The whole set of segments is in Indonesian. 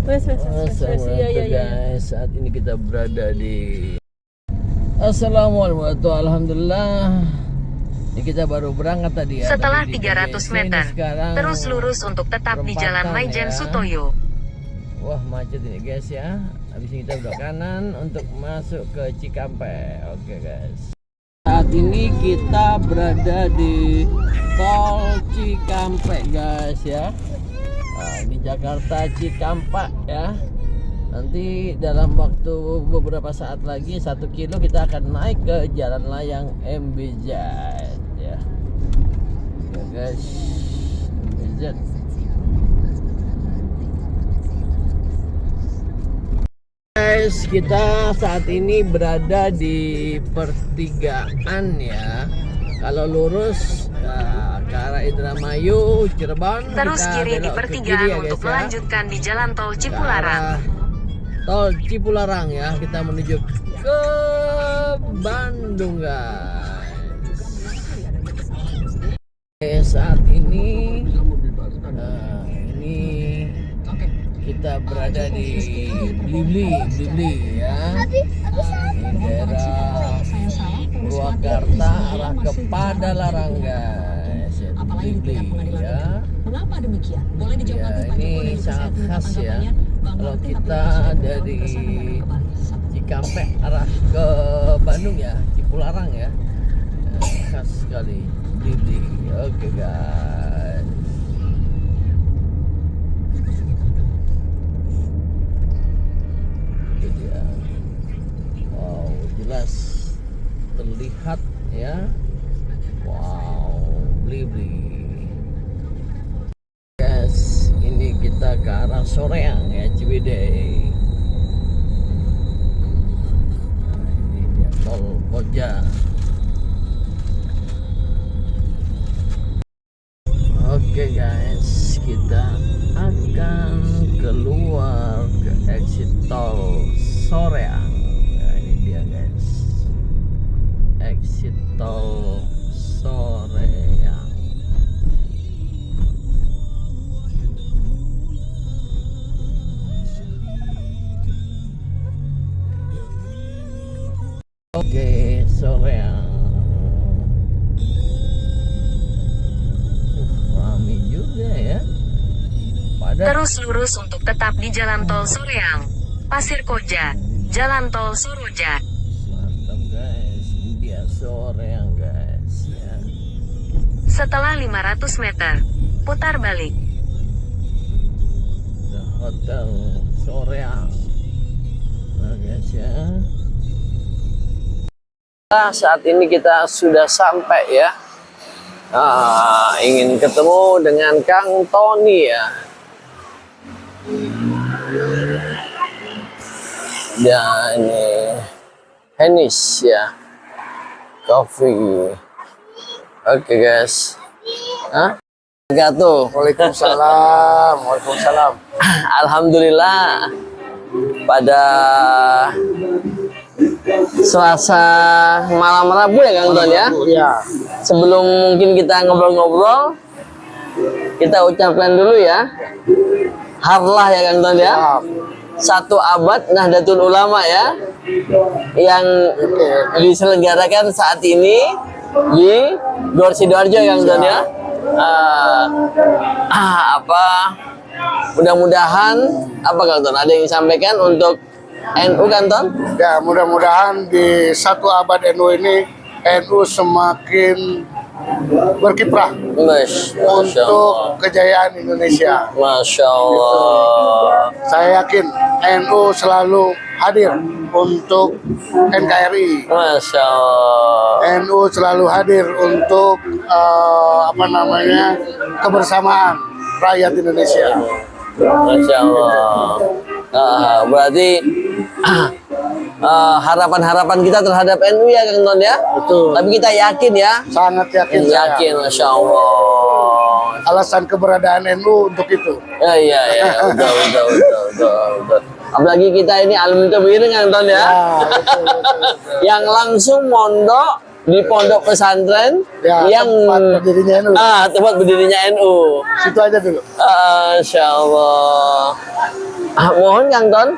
Assalamualaikum guys, saat ini kita berada di Assalamualaikum, alhamdulillah. Ini kita baru berangkat tadi ya. Setelah 300 meter, terus lurus untuk tetap di Jalan Maijen ya. Sutoyo. Wah macet ini guys ya. Habis ini kita belok kanan untuk masuk ke Cikampek. Oke guys. Saat ini kita berada di tol Cikampek guys ya. Nah, ini Jakarta Cikampek ya. Nanti dalam waktu beberapa saat lagi 1 kilo kita akan naik ke Jalan Layang MBZ ya. Ya guys, MBZ. Guys, kita saat ini berada di pertigaan ya. Kalau lurus ke arah Indramayu, Cirebon, terus kita kiri di pertigaan ya, untuk guys, melanjutkan di Jalan Tol Cipularang. Tol Cipularang ya, kita menuju ke Bandung guys. Saat ini kita berada di Blibli ya. Di daerah Purwakarta arah ke Padalarang guys. Blibli ya. Mengapa demikian? Boleh dijawab Ya, ini sangat khas ya. Kalau kita dari Cikampek arah ke Bandung ya, Cipularang ya, khas sekali Blibli. Oke guys. Itu dia. Wow, jelas terlihat ya. Wow, Blibli. Guys, ini kita ke arah Soreang ya, Ciwidey. Nah, ini dia tol Koja. Oke guys, kita akan keluar ke exit tol Soreang. Nah, ini dia guys, exit tol Soreang. Oke, Soreang. Rame juga ya. Terus lurus untuk tetap di Jalan Tol Soreang, Pasir Koja, Jalan Tol Soroja. Mantap guys, ini dia Soreang guys ya. Setelah 500 meter, putar balik. The Hotel Soreang. Nah guys ya. Nah, saat ini kita sudah sampai ya. Ingin ketemu dengan Kang Tony ya. Ya ini Henis ya, coffee. Oke guys. Waalaikumsalam. Waalaikumsalam. Alhamdulillah pada Selasa malam Rabu ya Kang Ton ya. Ya. Sebelum mungkin kita ngobrol-ngobrol, kita ucapkan dulu ya. Harlah ya Kang Ton ya. 1 abad Nahdlatul Ulama ya, yang diselenggarakan saat ini di Gor Sidoarjo ya Kang Ton ya. Mudah-mudahan apa Kang Ton, ada yang disampaikan untuk NU Kang Ton? Ya, mudah-mudahan di 1 abad NU ini NU semakin berkiprah untuk kejayaan Indonesia. Masya Allah. Saya yakin NU selalu hadir untuk NKRI. Masya Allah. NU selalu hadir untuk kebersamaan rakyat Indonesia. Masya Allah. Berarti harapan-harapan kita terhadap NU ya Kang Ton ya. Betul. Tapi kita yakin ya. Sangat yakin. Yakin, Masya Allah. Alasan keberadaan NU untuk itu. Iya. Betul. Apalagi kita ini alumni Tebing Kang Ton ya. Betul. Yang langsung mondok di pondok pesantren Ya, yang tempat berdirinya NU. Tempat berdirinya NU. Situ aja dulu. Masya Allah. Mohon Kang Ton.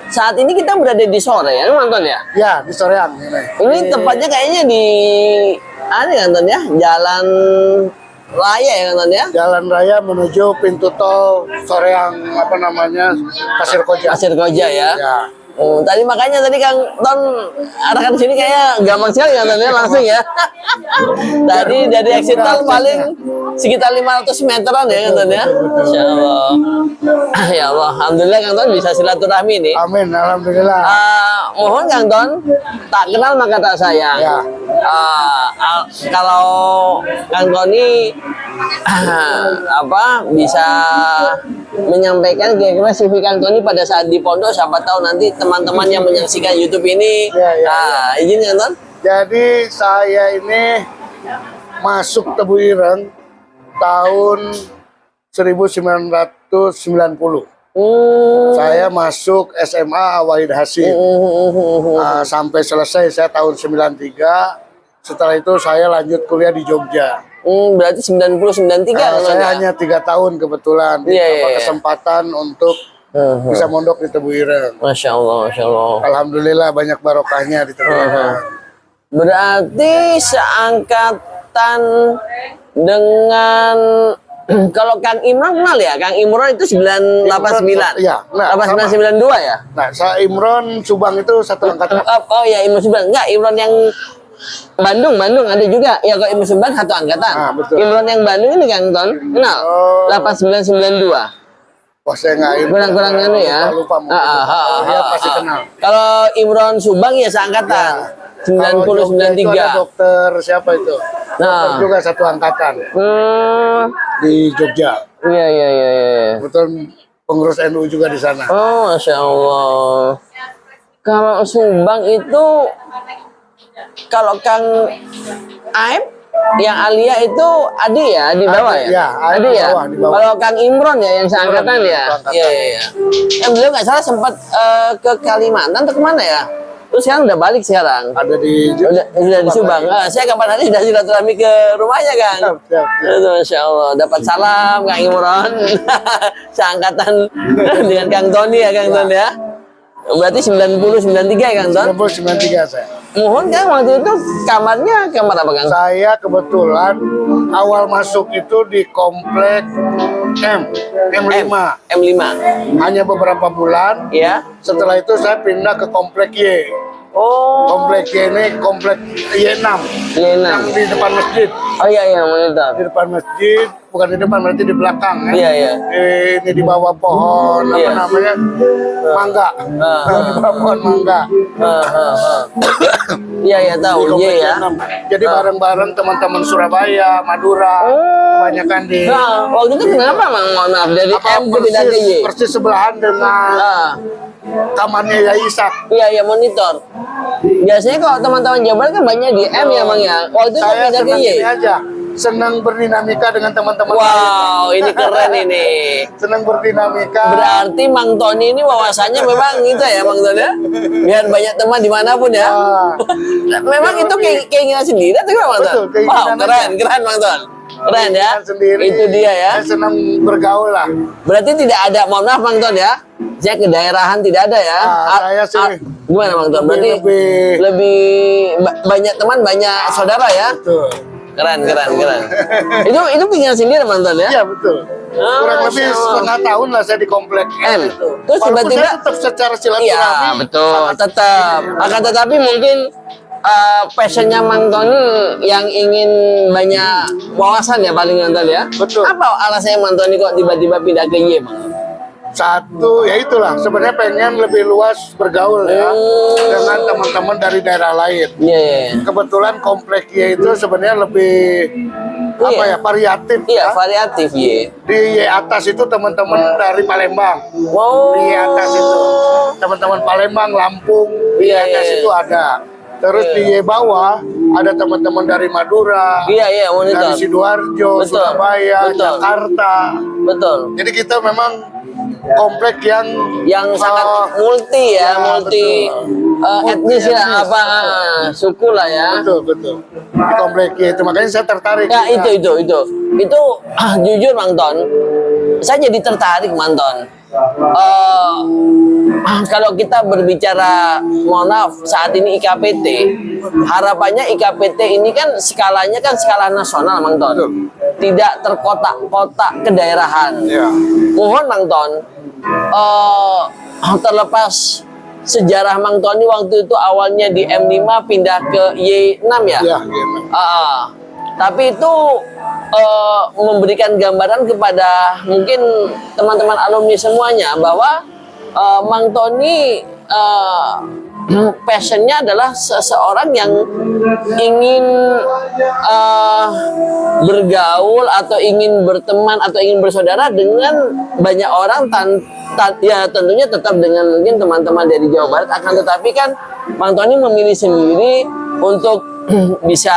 Saat ini kita berada di Soreang, Kang Ton ya? Ya, di Soreang ini. Ini tepatnya kayaknya di Kang Ton ya? Jalan raya ya, Kang Ton ya? Jalan raya menuju pintu tol Soreang apa namanya? Pasir Koja. Pasir Koja ya? Ya. Oh, tadi makanya tadi Kang Ton arahkan sini kayaknya gampang sekali Kang Ton ya, langsung ya. Tadi dari exit tol paling sekitar 500 meteran ya Kang Ton ya. Insya Allah. Ya Allah, alhamdulillah Kang Ton bisa silaturahmi nih. Amin, alhamdulillah. Mohon Kang Ton, tak kenal maka tak sayang. Ya. Kalau Kang Tony bisa menyampaikan kira-kira CV Kang Tony pada saat di pondok, siapa tahu nanti teman-teman yang menyaksikan YouTube ini, izin Kang Ton. Jadi saya ini masuk Tebu Ireng tahun 1990. Saya masuk SMA Wahid Hasim. Sampai selesai saya tahun 93. Setelah itu saya lanjut kuliah di Jogja. Berarti 90-93 saya hanya 3 tahun kebetulan dapat kesempatan untuk bisa mondok di Tebu Ireng. Masya Allah, Masya Allah. Alhamdulillah banyak barokahnya di Tebu Ireng. Berarti seangkatan dengan kalau Kang Imron kenal ya? Kang Imron itu 989. Iya, nah, 8992 ya? Nah, saya Imron Subang itu satu angkatan. Oh ya, Imron Subang. Enggak, Imron yang Bandung ada juga. Ya kalau Imron Subang satu angkatan. Betul. Imron yang Bandung ini Kang Ton, kenal? 8992. Wah, saya nggak kurang anu ya. Lupa. Dia pasti kenal. Kalau Imron Subang ya seangkatan. 90-93. Ada dokter siapa itu? Dokter juga satu angkatan. Di Jogja. Iya. Betul, pengurus NU juga di sana. Oh, Masya Allah. Kalau Subang itu, kalau Kang Aib yang Alia itu Adi ya, di bawah ya? Iya, Adi ya. di bawah. Kalau Kang Imron ya yang seangkatan ya? Iya. Beliau nggak salah sempat ke Kalimantan atau kemana ya? Terus sekarang udah balik sekarang. Ada di Sudah di Subang. Saya kapan hari sudah silaturahmi ke rumahnya Kang. Siap. Itu Masya Allah. Dapat salam Kang Imron. Seangkatan dengan Kang Tony ya Kang Ton ya. Berarti 90-93 ya Kang Ton? 93 saya. Mohon Kang, waktu itu kamarnya kamar apa Kang? Saya kebetulan awal masuk itu di komplek M5. M5. Hanya beberapa bulan. Ya. Setelah itu saya pindah ke komplek Y. Oh. Komplek Y ini komplek Y6. Y6. Yang di depan masjid. Oh iya monitor. Di depan masjid, bukan di depan, berarti di belakang ya. Iya. Ini di bawah pohon apa namanya? Mangga. Di bawah pohon mangga. Iya tahu. Iya ya. Jadi bareng-bareng teman-teman Surabaya, Madura, kebanyakan di. Nah, waktu itu kenapa Mang? Mohon maaf dari M ke pindah ke Y. Persis sebelahan dengan kamarnya Yai Ishak. Iya monitor. Biasanya kalau teman-teman Jawa Barat kan banyak di M ya Mang ya. Waktu itu Saya pindah ke senang Y. ini aja, senang berdinamika dengan teman-teman. Wow, ini keren ini. Senang berdinamika. Berarti Mang Tony ini wawasannya memang gitu ya Mang Tony ya? Biar banyak teman dimanapun ya. Memang itu keinginan sendiri atau gimana Mang Ton? Betul, keinginan Wow, keren Mang Ton. Keren ya. Sendiri, itu dia ya. Saya senang bergaul lah. Berarti tidak ada, mohon maaf Mang Ton ya. Saya kedaerahan tidak ada ya. Saya sih gimana Mang Ton? Berarti lebih banyak teman, banyak saudara ya. Betul. Keren. itu keinginan sendiri Mang Ton ya. Iya betul. Kurang lebih setengah tahun lah saya di komplek M. itu. Terus Walaupun tiba-tiba saya tetap secara silaturahmi. Iya betul, tetap. Akan tetapi mungkin passionnya Mang Tony yang ingin banyak wawasan ya paling nonton ya. Betul. Apa alasannya Mang Tony kok tiba-tiba pindah ke Y Mang? Satu ya itulah, sebenarnya pengen lebih luas bergaul ya dengan teman-teman dari daerah lain. Iya. Kebetulan komplek Y itu sebenarnya lebih variatif. Iya, variatif Y. Di Y atas itu teman-teman dari Palembang. Oh. Di Y atas itu teman-teman Palembang, Lampung. Di atas itu ada. Terus di Y bawah ada teman-teman dari Madura. Iya, monitor. Dari Sidoarjo, Surabaya, Jakarta. Betul. Jadi kita memang komplek yang sangat multi ya, multi etnis ya, suku lah ya. Betul. Di komplek itu makanya saya tertarik. Ya itu jujur Mang Ton, saya jadi tertarik Mang Ton. kalau kita berbicara, mohon maaf, saat ini IKPT, harapannya IKPT ini kan skalanya kan skala nasional, Mang Ton. Tidak terkotak-kotak kedaerahan. Ya. Mohon Mang Ton, terlepas sejarah Mang Tony waktu itu awalnya di M5 pindah ke Y6 ya? Ya, gitu. Tapi itu memberikan gambaran kepada mungkin teman-teman alumni semuanya bahwa Mang Tony passionnya adalah seseorang yang ingin bergaul atau ingin berteman atau ingin bersaudara dengan banyak orang ya tentunya tetap dengan mungkin teman-teman dari Jawa Barat, akan tetapi kan Mang Tony memilih sendiri untuk bisa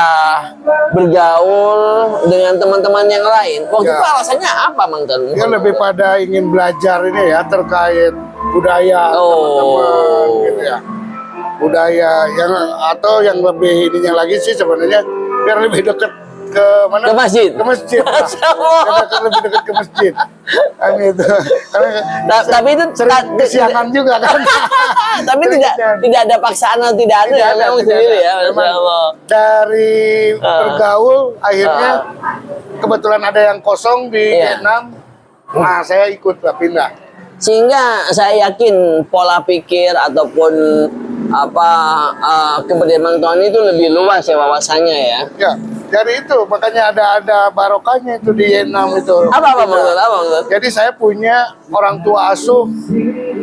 bergaul dengan teman-teman yang lain. Waktu itu alasannya apa, Mang Tony? Ya lebih pada ingin belajar ini ya terkait budaya teman-teman gitu ya. Budaya yang atau yang lebih ininya lagi sih sebenarnya biar lebih dekat ke mana? Ke masjid. Ke masjid. Lebih dekat ke masjid. Kan itu. Tapi itu kesiangan juga kan. Tapi tidak ada paksaan atau tidak ada ya, memang sendiri ya, Masya Allah. Dari bergaul akhirnya kebetulan ada yang kosong di Vietnam. Nah, saya ikut lah pindah. Sehingga saya yakin pola pikir ataupun kemudian Mang Tony itu lebih luas ya wawasannya ya. Ya, dari itu makanya ada barokahnya itu di Vietnam itu. Apa Mang? Jadi saya punya orang tua asuh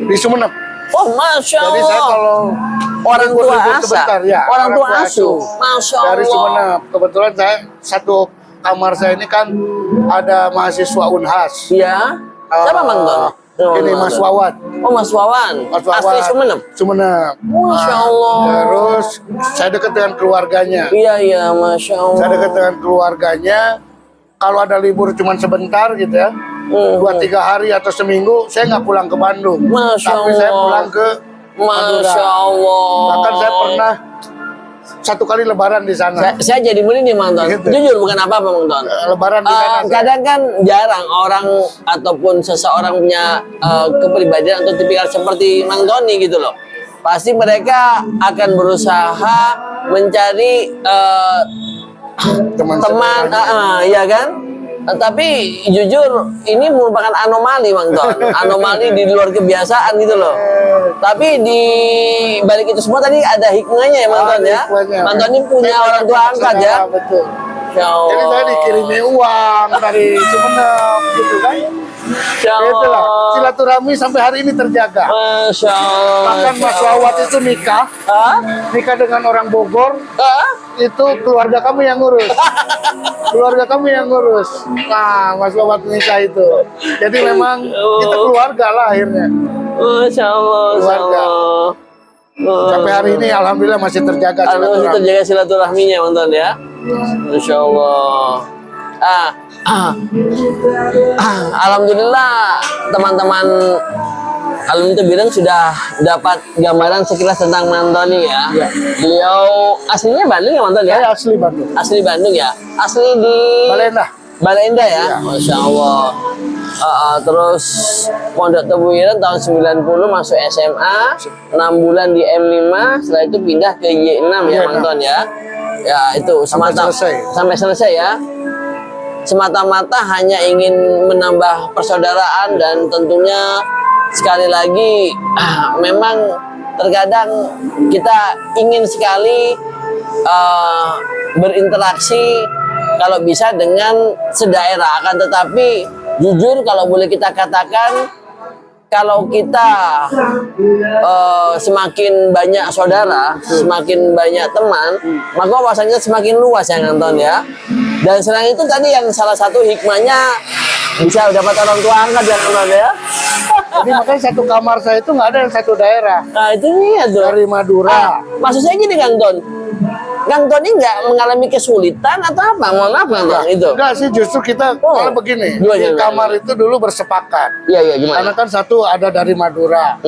di Sumeneb. Oh, Masya Allah. Jadi saya kalau orang tua asuh, sebentar, ya, orang tua asuh, Masya Allah. Dari Sumeneb. Kebetulan saya satu kamar saya ini kan ada mahasiswa Unhas. Iya. Siapa Mang Tony? Ini Mas Wawan. Oh, Mas Wawan. Asli Sumeneb. Sumeneb. Masya Allah. Terus saya dekat dengan keluarganya. Iya, Masya Allah. Saya dekat dengan keluarganya. Kalau ada libur cuma sebentar gitu ya, 2-3 hari atau seminggu, saya nggak pulang ke Bandung. Masya Tapi saya Allah. pulang ke Madura. Masya Allah. Bahkan saya pernah 1 kali lebaran di sana. Saya jadi merinding, Mang Ton. Gitu. Jujur bukan apa-apa, Mang Ton. Lebaran di sana. Kadang kan jarang orang ataupun seseorang punya kepribadian atau tipikal seperti Mang Tony gitu loh. Pasti mereka akan berusaha mencari teman, ya kan? Tapi jujur ini merupakan anomali, Mang Ton. Anomali di luar kebiasaan gitu loh. Tapi di balik itu semua tadi ada hikmahnya ya, Mang Ton ya. Mang Ton ini punya orang tua angkat ya. Betul. Masya Allah. Jadi saya dikirimi uang dari Sumeneb gitu kan. Masya Allah. Itulah silaturahmi sampai hari ini terjaga. Masya Allah. Bahkan Mas Wawat itu nikah dengan orang Bogor. Itu keluarga kami yang ngurus. Keluarga kami yang ngurus. Nah, Mas Wawat nikah itu. Jadi memang kita keluarga lah akhirnya. Masya Allah. Keluarga. Sampai hari ini alhamdulillah masih terjaga Alhamdulillah silaturahmi. terjaga silaturahminya, Mang Ton ya. Masya Allah. Alhamdulillah teman-teman alumni Tebiren sudah dapat gambaran sekilas tentang Mang Tony ya. Beliau aslinya Bandung ya, Mang Ton ya? Saya asli Bandung. Asli Bandung ya. Asli di Bale Endah ya. Masya Allah. Terus Pondok Tebuiran tahun 90 masuk SMA, 6 bulan di M5, setelah itu pindah ke Y6 ya, Mang Ton ya. Ya itu Sampai selesai ya. Semata-mata hanya ingin menambah persaudaraan dan tentunya sekali lagi memang terkadang kita ingin sekali berinteraksi kalau bisa dengan sedaerah, akan tetapi jujur kalau boleh kita katakan, kalau kita semakin banyak saudara, semakin banyak teman, maka wawasannya semakin luas ya, Anton ya. Dan selain itu tadi yang salah satu hikmahnya bisa dapat orang tua angkat ya, Anton ya. Jadi makanya satu kamar saya itu nggak ada yang satu daerah. Nah itu nih tuh. Dari Madura. Maksud saya gini, Kang Ton. Kang Ton ini nggak mengalami kesulitan atau apa? Mohon maaf, Kang Ton. Itu. Enggak sih, justru kita kalau begini, di kamar itu dulu bersepakat. Iya, gimana? Karena kan satu ada dari Madura,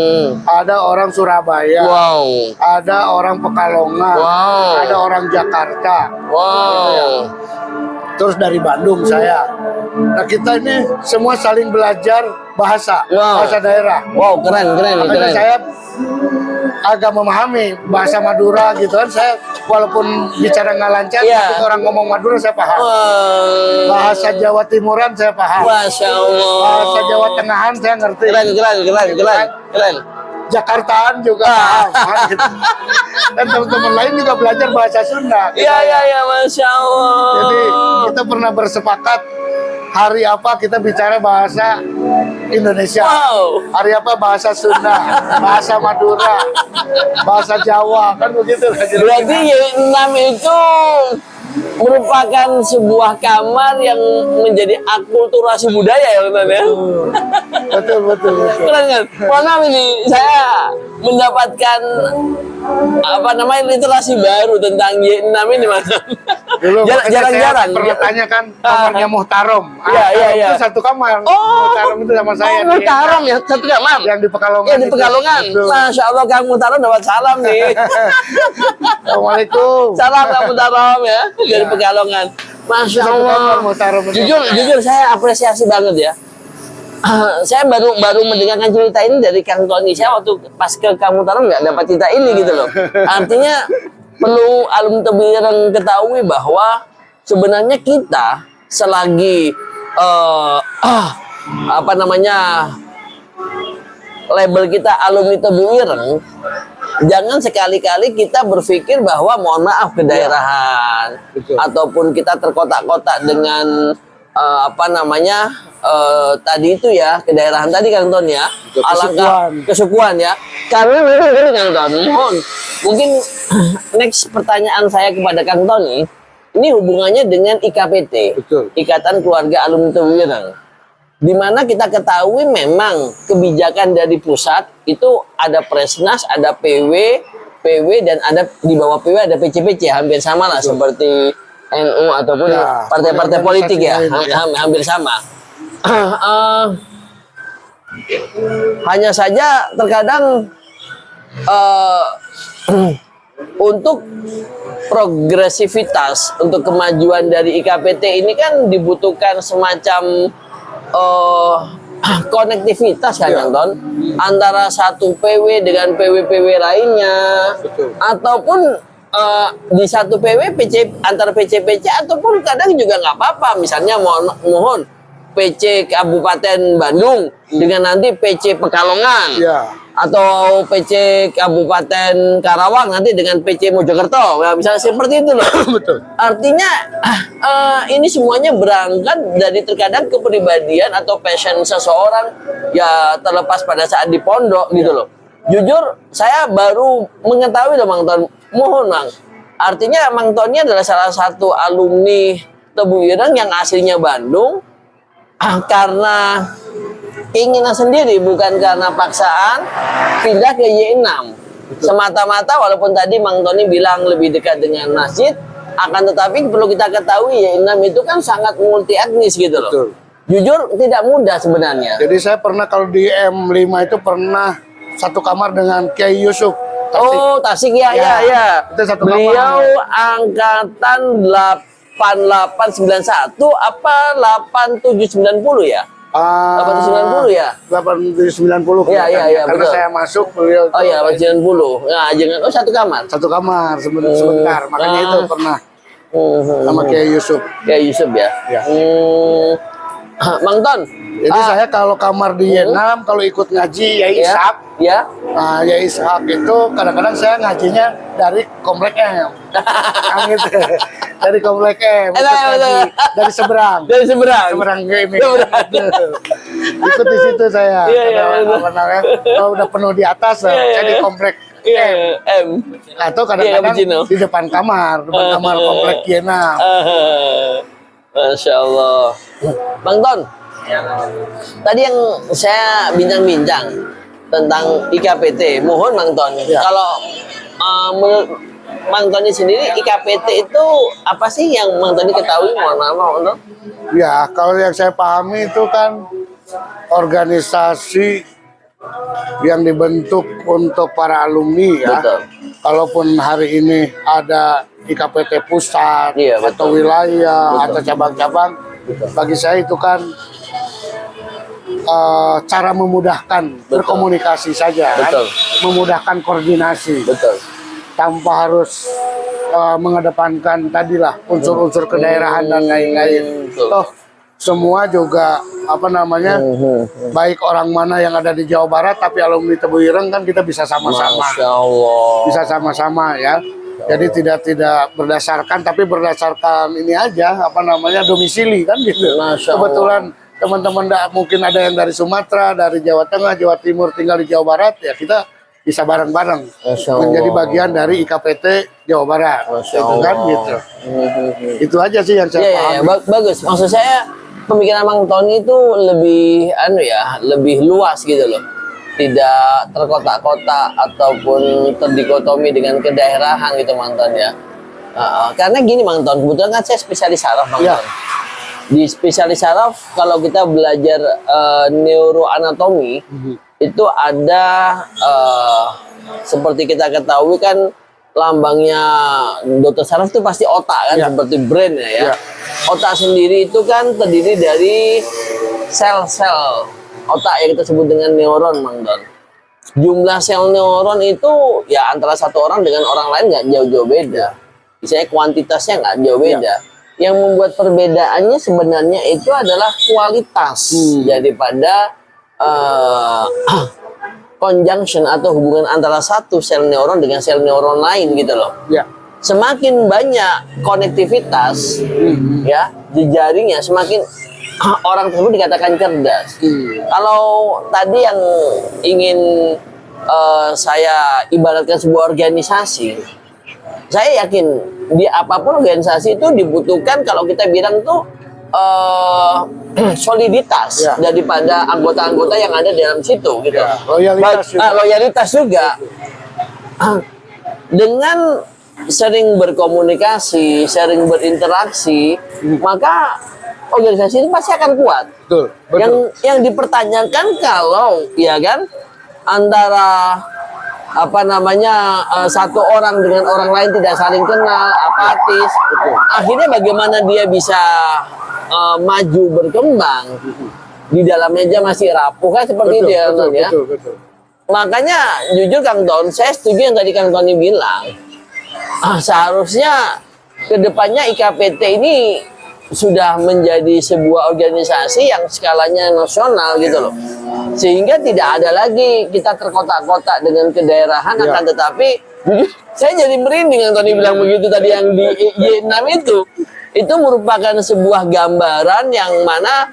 ada orang Surabaya, ada orang Pekalongan, ada orang Jakarta. Wow. terus dari Bandung saya. Nah kita ini semua saling belajar bahasa, Wow. bahasa daerah. Wow, keren, keren, Makanya keren. saya agak memahami bahasa Madura gitu kan. Saya walaupun bicara nggak lancar, Iya. tapi orang ngomong Madura saya paham. Wah, Bahasa Jawa Timuran saya paham. Masya Allah. Bahasa Jawa Tengahan saya ngerti. Keren, keren, keren, keren, keren. Jakartaan juga paham. Gitu. Dan teman-teman lain juga belajar bahasa Sunda. Iya, iya, iya, Masya Allah. Jadi kita pernah bersepakat hari apa kita bicara bahasa Indonesia. Wow. Hari apa bahasa Sunda, bahasa Madura, bahasa Jawa, kan begitu lah. Berarti Y6 itu merupakan sebuah kamar yang menjadi akulturasi budaya ya teman ya. Betul, betul, betul. Keren kan? Mohon maaf ini saya mendapatkan apa namanya literasi baru tentang Y6 ini mas. Dulu makanya Jarang-jarang. saya pernah tanya kan nomornya Muhtarom. Iya, iya, iya. Itu satu kamar. Oh. Muhtarom itu sama saya. Oh, Muhtarom ya, satu kamar. Yang di Pekalongan. Ya di itu. Pekalongan. Betul. Masya Allah Kang Muhtarom dapat salam nih. Assalamualaikum. Salam Kang Muhtarom ya dari Pekalongan. Masya Satu kamar Allah. Muhtarom itu. Jujur saya apresiasi banget ya. Saya baru mendengarkan cerita ini dari Kang Tony. Saya waktu pas ke Kang Muhtarom nggak dapat cerita ini gitu loh. Artinya perlu alumni Tebireng ketahui bahwa sebenarnya kita selagi apa namanya label kita alumni Tebireng, jangan sekali-kali kita berpikir bahwa mohon maaf kedaerahan Betul. ataupun kita terkotak-kotak dengan apa namanya tadi itu ya kedaerahan tadi Kang Ton ya, alangkah kesukuan ya. Karena Kang Ton, mohon mungkin next pertanyaan saya kepada Kang Tony ini hubungannya dengan IKPT, Betul. Ikatan Keluarga Alumni Tebireng, di mana kita ketahui memang kebijakan dari pusat itu ada Presnas, ada PW dan ada di bawah PW ada PCPC, hampir sama lah seperti NU ataupun Ya, partai-partai politik ya, organisasi lain, hampir sama. Hanya saja terkadang untuk progresivitas, untuk kemajuan dari IKPT ini kan dibutuhkan semacam konektivitas kan Kang Ton, antara satu PW dengan PW-PW lainnya. Betul. Ataupun di satu PW antar PC ataupun kadang juga nggak apa-apa, misalnya mohon PC Kabupaten Bandung dengan nanti PC Pekalongan. Iya. Atau PC Kabupaten Karawang nanti dengan PC Mojokerto, ya, misalnya seperti itu loh. Betul. Artinya ini semuanya berangkat dari terkadang kepribadian atau passion seseorang ya, terlepas pada saat di pondok gitu loh. Jujur saya baru mengetahui loh Mang Ton, mohon Mang. Artinya Mang Ton ini adalah salah satu alumni Tebireng yang aslinya Bandung, karena keinginan sendiri, bukan karena paksaan, pindah ke Y6 semata-mata. Walaupun tadi Mang Tony bilang lebih dekat dengan masjid, akan tetapi perlu kita ketahui Y6 itu kan sangat multi etnis gitu loh. Betul. Jujur tidak mudah sebenarnya. Jadi saya pernah kalau di M5 itu pernah satu kamar dengan Kiai Yusuf. Tasik. Oh, Tasik ya, Ya, ya. itu satu Beliau angkatan 8891 apa 8790 ya? 8790 ya? 8790. Iya, iya, iya, Karena betul. saya masuk beliau. Oh iya, 90. Nah, jangan satu kamar. Satu kamar sebentar. Makanya itu pernah sama Kiai Yusuf. Kayak Yusuf ya. Ya. Mang Ton. Jadi saya kalau kamar di Y6 kalau ikut ngaji Yai Ishak, Ya. nah Yai Ishak itu kadang-kadang saya ngajinya dari Komplek M. Nah, gitu. Dari Komplek M. Ikut ngaji. Dari seberang. Dari seberang. Seberang ke ini. Seberang. Ikut di situ saya. Iya, iya, Ada betul. apa namanya? Kalau udah penuh di atas, Iya, iya, saya di iya. Komplek Iya, M. M. Atau Iya, kadang-kadang cappuccino. di depan kamar Komplek Y6. Masya Allah. Bang Ton, tadi yang saya bincang-bincang tentang IKPT, mohon Bang Ton, Ya. kalau menurut Bang Tony sendiri IKPT itu apa sih yang Bang Tony ketahui? Mohon maaf, Bang Ton. Ya, kalau yang saya pahami itu kan organisasi yang dibentuk untuk para alumni ya. Betul. Kalaupun hari ini ada IKPT pusat Iya, atau betul. wilayah Betul. atau cabang-cabang, bagi saya itu kan cara memudahkan berkomunikasi saja, Betul. kan? Memudahkan koordinasi Betul. tanpa harus mengedepankan tadilah unsur-unsur kedaerahan dan lain-lain. Betul. Toh semua juga apa namanya, baik orang mana yang ada di Jawa Barat tapi alumni Tebu Ireng kan kita bisa sama-sama, Masya Allah. bisa sama-sama ya. Jadi tidak berdasarkan, tapi berdasarkan ini aja apa namanya, domisili kan gitu. Masya Allah. Kebetulan teman-teman mungkin ada yang dari Sumatera, dari Jawa Tengah, Jawa Timur tinggal di Jawa Barat, ya kita bisa bareng-bareng Masya menjadi Allah. bagian dari IKPT Jawa Barat. Masya Gitu kan Allah. gitu. Itu aja sih yang saya Iya, pahami. iya, bagus. Maksud saya pemikiran Bang Tony itu lebih lebih luas gitu loh. Tidak terkotak-kotak ataupun terdikotomi dengan kedaerahan gitu Bang Ton ya. Karena gini Bang Ton, kebetulan kan saya spesialis saraf Bang Iya. Ton. Di spesialis saraf kalau kita belajar neuroanatomi itu ada seperti kita ketahui kan lambangnya dokter saraf itu pasti otak kan, Iya. seperti brain ya. Iya. Otak sendiri itu kan terdiri dari sel-sel otak yang kita sebut dengan neuron, Bang Don. Jumlah sel neuron itu ya antara satu orang dengan orang lain nggak jauh-jauh beda. Misalnya kuantitasnya nggak jauh beda. Yang membuat perbedaannya sebenarnya itu adalah kualitas daripada conjunction atau hubungan antara satu sel neuron dengan sel neuron lain gitu loh. Ya. Semakin banyak konektivitas ya jejaringnya, semakin orang tersebut dikatakan cerdas. Kalau tadi yang ingin saya ibaratkan sebuah organisasi, saya yakin di apapun organisasi itu dibutuhkan kalau kita bilang tuh soliditas Ya. daripada anggota-anggota yang ada di dalam situ gitu. Ya, loyalitas juga. Loyalitas juga. Dengan sering berkomunikasi, sering berinteraksi, maka organisasi itu pasti akan kuat. Betul, betul. Yang dipertanyakan kalau ya kan antara apa namanya satu orang dengan orang lain tidak saling kenal, apatis, akhirnya bagaimana dia bisa maju berkembang di dalamnya aja masih rapuh kan seperti itu ya, betul, Ton, ya. betul. Makanya jujur Kang Ton, saya setuju yang tadi Kang Tony bilang. Seharusnya kedepannya IKPT ini sudah menjadi sebuah organisasi yang skalanya nasional gitu loh, sehingga tidak ada lagi kita terkotak-kotak dengan kedaerahan, Ya. akan tetapi jujur, saya jadi merinding yang Tony bilang begitu tadi yang di Y6 itu merupakan sebuah gambaran yang mana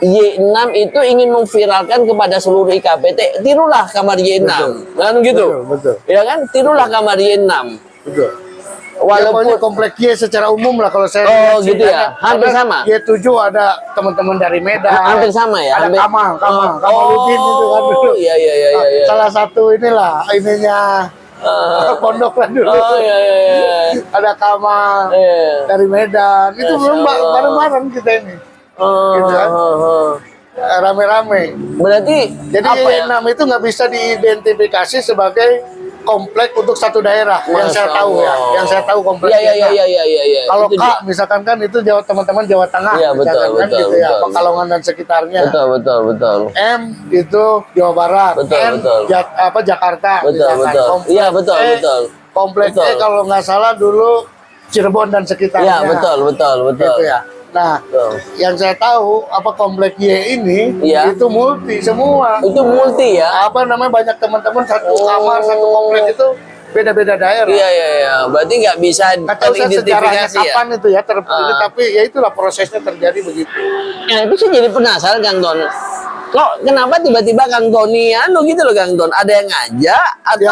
Y6 itu ingin memviralkan kepada seluruh IKPT, tirulah kamar Y6, kan gitu. Betul. Ya kan, tirulah kamar Y6. Betul. Walaupun Ya, komplek Y secara umum lah kalau saya Oh, lihat sih. gitu ya? Ada- Hampir ada sama? Y7 ada teman-teman dari Medan. hampir sama ya. Ada hampir- Kamaludin itu kan dulu. Iya. Salah satu inilah ininya pondok lah dulu. Oh iya. Ada Kamal Iya. dari Medan. Itu Masya belum Allah. bareng-bareng kita ini. Gitu kan? Rame-rame. Berarti Jadi apa ya? Y6 itu nggak bisa diidentifikasi sebagai komplek untuk satu daerah. Yang saya Masya tahu ya. Allah. Yang saya tahu komplek Iya. Y6. Kalau Itu K misalkan kan itu teman-teman Jawa Tengah, Iya, betul, misalkan kan betul, gitu ya, betul. Pekalongan dan sekitarnya. Betul. M itu Jawa Barat, Betul, N betul. Jakarta, Betul. Komplek Iya, betul. Komplek Betul. E kalau nggak salah dulu Cirebon dan sekitarnya. Iya, betul. Gitu ya. Nah, Betul. yang saya tahu apa komplek Y ini Iya. itu multi semua. Itu multi ya. Apa namanya banyak teman-teman satu kamar satu komplek itu beda-beda daerah. Iya. Berarti nggak bisa Kacau saya sejarahnya teridentifikasi ya. kapan itu ya terpilih, tapi ya itulah prosesnya terjadi begitu. Nah, itu saya jadi penasaran Kang Ton. Kok kenapa tiba-tiba Kang Tony gitu loh Kang Ton? Ada yang ngajak atau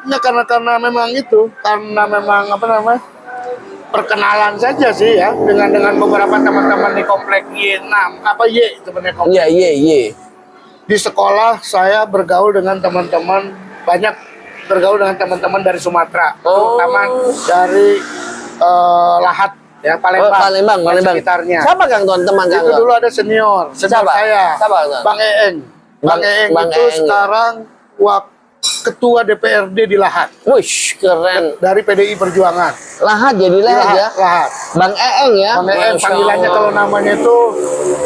Ya karena memang itu, karena memang apa namanya perkenalan saja sih ya dengan beberapa teman-teman di komplek Y6 apa Y sebenarnya komplek. Iya. Di sekolah saya bergaul dengan teman-teman banyak bergaul dengan teman-teman dari Sumatera, Oh. terutama dari Lahat ya Palembang, Palembang. dan sekitarnya. Siapa Kang Ton? Teman Kang Itu Ton? dulu ada senior Siapa? saya, Siapa, Kang? Bang Eeng. Bang Eeng Bang itu Eeng. sekarang ketua DPRD di Lahat Wush, keren. dari PDI Perjuangan. Lahat jadi Lahat ya. Lahat. Bang Eeng ya. Bang Eeng, Masya panggilannya Allah. kalau namanya itu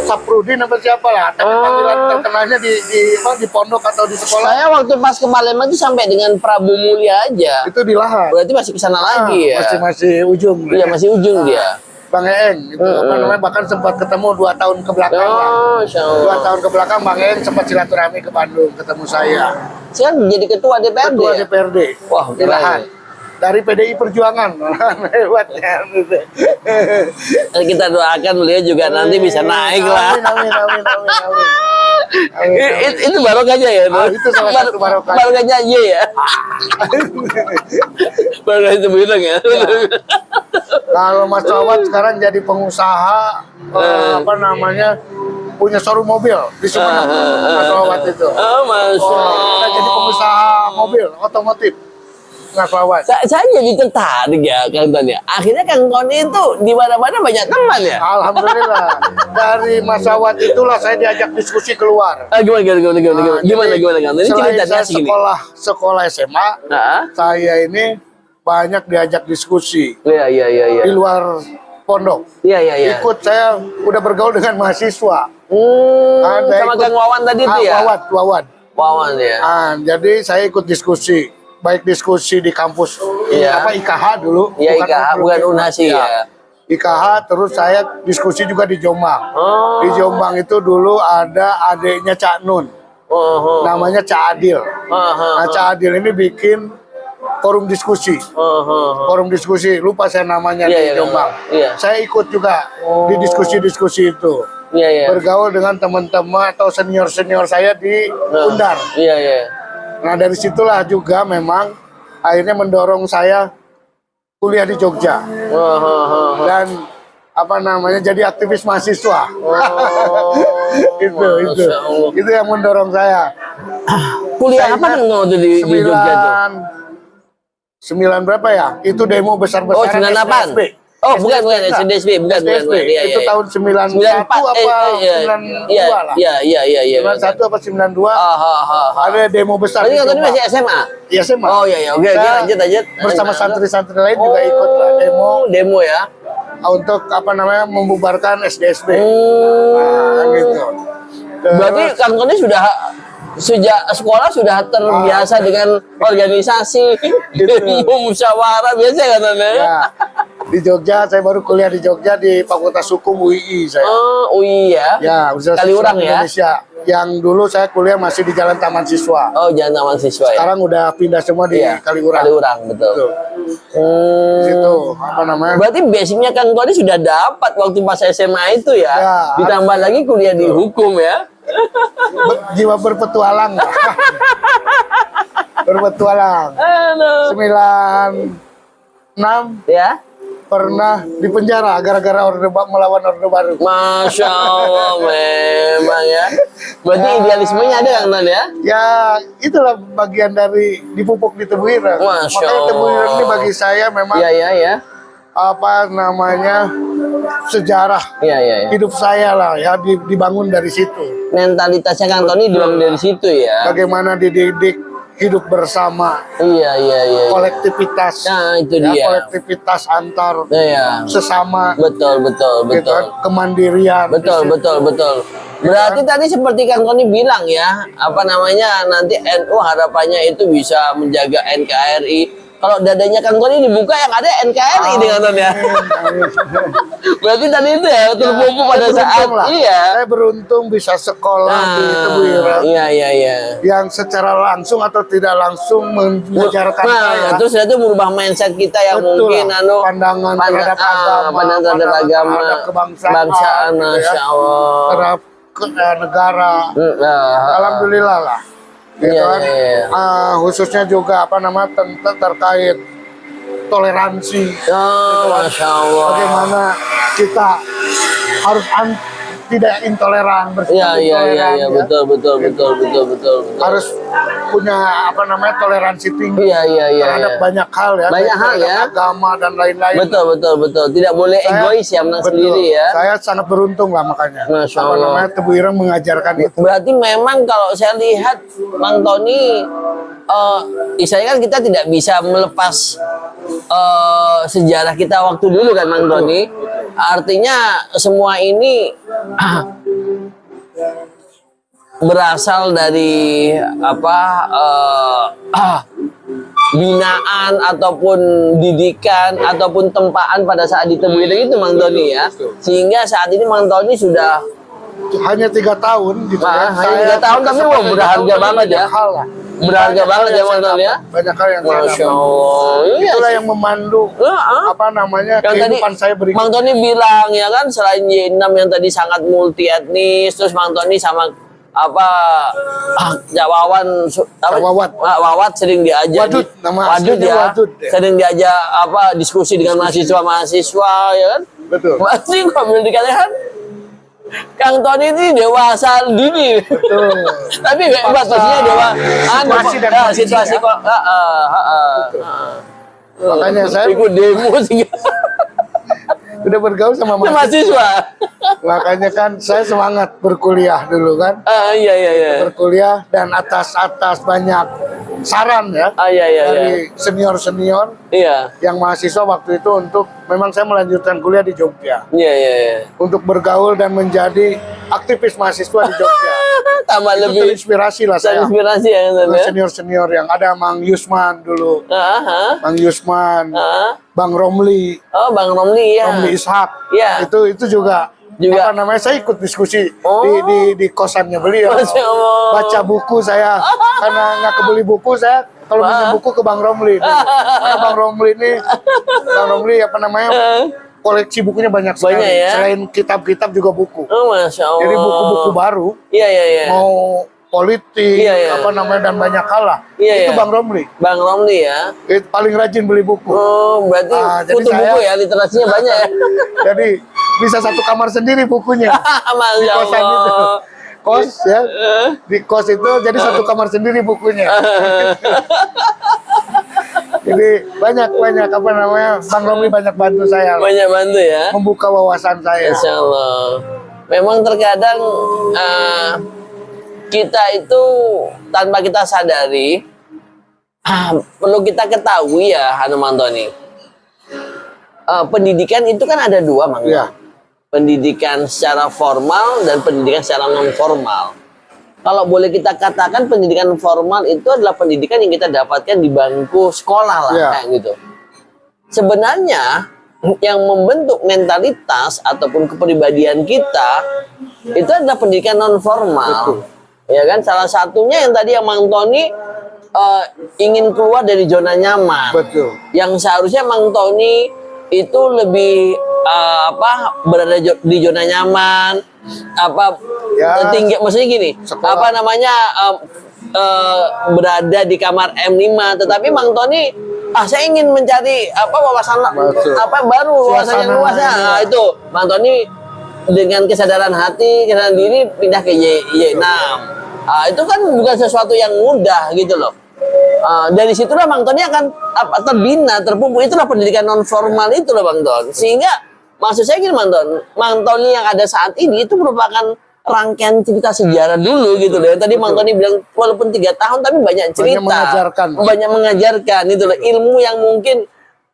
Saprudin apa siapa lah. Tapi panggilan terkenalnya di pondok atau di sekolah Saya waktu pas ke Palembang itu sampai dengan Prabu Mulia aja. itu di Lahat. Berarti masih ke sana lagi ya. Masih ujung. Iya, masih ujung dia. Bang Eeng itu apa namanya, bahkan sempat ketemu 2 tahun ke belakang. Oh, Masya 2 Allah. tahun ke belakang Bang Eeng sempat silaturahmi ke Bandung ketemu saya. Sekarang jadi ketua DPRD Ketua ya? DPRD. Wah, di keren. Lahat. Dari PDI Perjuangan. Hebatnya. Dan kita doakan beliau juga nanti bisa naik lah. Amin. Itu barokahnya ya, Ah, itu salah satu barokahnya. Barokahnya aja ya. Barokah itu bilang ya. Kalau Mas Awad sekarang jadi pengusaha apa namanya, punya showroom mobil di Sumeneb. Mas Awad itu. Oh, Masya Kita jadi pengusaha mobil otomotif. Mas Awad. Saya jadi tertarik ya Kang Tony. Akhirnya Kang Tony itu di mana-mana banyak teman ya. Alhamdulillah. Dari Mas Awad itulah saya diajak diskusi keluar. Gimana Jadi, Kang Tony? Selain Ceritanya saya segini. sekolah SMA, Nah, saya ini banyak diajak diskusi iya. di luar pondok. Iya. Ikut, saya udah bergaul dengan mahasiswa. Saya Sama ikut- Kang Wawan tadi itu ya. Wawan. Wawan ya. Jadi saya ikut diskusi, baik diskusi di kampus Iya. IKH dulu. Iya, IKH, bukan Unhasi Iya. ya. IKH, terus saya diskusi juga di Jombang. Oh. Di Jombang itu dulu ada adiknya Cak Nun, namanya Cak Adil. Nah, Cak Adil ini bikin forum diskusi. Forum diskusi, lupa saya namanya Iya, di iya, Jombang. iya. Saya ikut juga di diskusi-diskusi itu. Iya. Bergaul dengan teman-teman atau senior-senior saya di Undar. Iya. Nah, dari situlah juga memang akhirnya mendorong saya kuliah di Jogja. Dan apa namanya, jadi aktivis mahasiswa. itu Masya Allah. itu yang mendorong saya. Kuliah apa Kang waktu di Jogja tuh? 9 berapa ya? Itu demo besar-besaran. Oh, 98. SDSB. Oh, bukan SDSB, bukan. Iya. Itu tahun 91 apa 92 lah. Iya. 91 apa 92? Ada demo besar. Berarti di Kang Tony Jombang. masih SMA? Iya, SMA. Oh iya. Oke, Saya lanjut. Bersama santri-santri lain juga ikut lah demo Demo ya. untuk apa namanya, membubarkan SDSB. Hmm. Gitu. Berarti Kang Tony sudah sejak sekolah sudah terbiasa dengan organisasi, musyawarah biasa kan Tony? Ya, di Jogja saya baru kuliah di Jogja di Fakultas Hukum UII saya. Oh, iya. Ya, Universitas Kaliurang Islam ya? Indonesia. Yang dulu saya kuliah masih di Jalan Taman Siswa. Oh, jangan taman siswa ya. Sekarang udah pindah semua di Iya, Kaliurang. Kaliurang, betul. Tuh. Itu apa namanya? Berarti basicnya Kang Tony sudah dapat waktu pas SMA itu ya. Ya, Ditambah lagi kuliah di hukum ya. Jiwa berpetualang. Berpetualang. Aduh. 96 Ya. pernah di penjara gara-gara melawan Orde Baru. Masya Allah, memang ya. Berarti idealismenya ada Kang Tony ya. Ya, itulah bagian dari dipupuk di Tebu Ireng. Masya Makanya Tebu Ireng ini Allah. bagi saya memang Iya. apa namanya, sejarah Iya. hidup saya lah ya, dibangun dari situ. Mentalitasnya Kang Tony dibangun dari situ ya. Bagaimana dididik hidup bersama, Iya. kolektivitas. Nah, itu Ya, dia. kolektivitas antar Iya. sesama, Betul. gitu kan, kemandirian. Betul. Berarti tadi seperti Kang Tony bilang ya, apa namanya, nanti NU harapannya itu bisa menjaga NKRI. Kalau dadanya Kang Tony dibuka yang ada NKRI nih Kang Tony ya. Berarti tadi itu ya terpupuk pada Saya saat beruntung lah. iya. Saya beruntung bisa sekolah di Tebu Ireng. Iya. Yang secara langsung atau tidak langsung mengajarkan saya. Nah, terus itu merubah mindset kita yang Betul mungkin lah. anu Pandangan terhadap agama, pandangan terhadap agama, terhadap kebangsaan, gitu ya. Masya Allah. terhadap negara. Alhamdulillah lah. Gitu Iya, kan. iya. Khususnya juga apa namanya, terkait toleransi. Masya Allah. Bagaimana kita harus tidak intoleran, bersikap Iya, intoleran, ya. betul. Harus punya apa namanya, toleransi tinggi Iya. terhadap banyak hal ya, Banyak hal terhadap ya. agama dan lain-lain. Betul. Tidak boleh egois ya, menang betul. sendiri ya. Saya sangat beruntung lah makanya. Masya Apa Allah. namanya, Tebu Ireng mengajarkan itu. Berarti memang kalau saya lihat Bang Tony istilahnya kan kita tidak bisa melepas sejarah kita waktu dulu kan Mang Tony. Artinya semua ini berasal dari binaan ataupun didikan ataupun tempaan pada saat di Tebu Ireng itu Mang Tony ya. Sehingga saat ini Mang Tony sudah hanya 3 tahun gitu ya. hanya 3 tahun tapi berharga banget ya. Berharga banget ya Mang Tony ya. Banyak hal yang Masya saya Allah. Iya itulah sih. yang memandu Yang kehidupan saya berikut. Mang Tony bilang ya kan, selain Y6 yang tadi sangat multi etnis, terus Mang Tony sama Wawat sering diajak Wadud, nama Wadud aslinya ya, Wadud ya. sering diajak diskusi dengan mahasiswa ya kan. Betul. Masih kok boleh dikatakan Kang Tony ini dewasa dini. Betul. Tapi hebat maksudnya Situasi dan kondisi, situasi ya. kok. Makanya saya ikut demo sih. udah bergaul sama Mahasiswa. Makanya kan saya semangat berkuliah dulu kan. Iya. Berkuliah dan atas banyak saran ya Iya. dari senior Iya. yang mahasiswa waktu itu untuk memang saya melanjutkan kuliah di Jogja Iya. untuk bergaul dan menjadi aktivis mahasiswa di Jogja. Tambah Itu lebih terinspirasi lah saya. terinspirasi ya kan ya. Senior yang ada Mang Yusman dulu, Mang Yusman, Bang Romli, Oh, Bang Romli ya. Romli Ishak. Iya. Itu juga saya ikut diskusi di kosannya beliau. Masya Allah. Baca buku saya karena nggak kebeli buku saya kalau minjem buku ke Bang Romli. Karena Bang Romli koleksi bukunya banyak sekali. Banyak ya? Selain kitab-kitab juga buku. Oh, Masya Allah. Jadi buku-buku baru Iya. mau politik Iya. dan banyak hal lah. Iya, Itu iya. Bang Romli. Bang Romli ya. Itu paling rajin beli buku. Oh, berarti Jadi kutu buku ya, literasinya banyak ya. Jadi bisa satu kamar sendiri bukunya. Di Masya kosan itu. Allah. Kos ya. Di kos itu jadi satu kamar sendiri bukunya. Jadi banyak Bang Romli banyak bantu saya. Banyak bantu ya. Membuka wawasan saya. Masya Allah. Memang terkadang kita itu tanpa kita sadari perlu kita ketahui ya Mang Tony. Pendidikan itu kan ada 2 Mang. Iya. Pendidikan secara formal dan pendidikan secara non formal. Kalau boleh kita katakan pendidikan formal itu adalah pendidikan yang kita dapatkan di bangku sekolah lah kayak gitu. Sebenarnya yang membentuk mentalitas ataupun kepribadian kita itu adalah pendidikan non formal. Ya kan, salah satunya yang tadi yang Mang Tony ingin keluar dari zona nyaman. Betul. Yang seharusnya Mang Tony itu lebih berada di zona nyaman, tinggi, maksudnya gini, sekolah. Berada di kamar M5, tetapi Mang Tony saya ingin mencari wawasan baru, wawasan yang luas. Nah, itu Mang Tony dengan kesadaran hati, kesadaran diri pindah ke Y6. Itu kan bukan sesuatu yang mudah gitu loh. Dari situlah Mang Tony akan terbina, terpupuk. Itulah pendidikan non formal itu loh Bang Ton. Sehingga maksud saya gini Mang Tony yang ada saat ini itu merupakan rangkaian cerita sejarah dulu gitu loh. Tadi Mang Tony bilang walaupun 3 tahun tapi banyak cerita, banyak mengajarkan itu loh, ilmu yang mungkin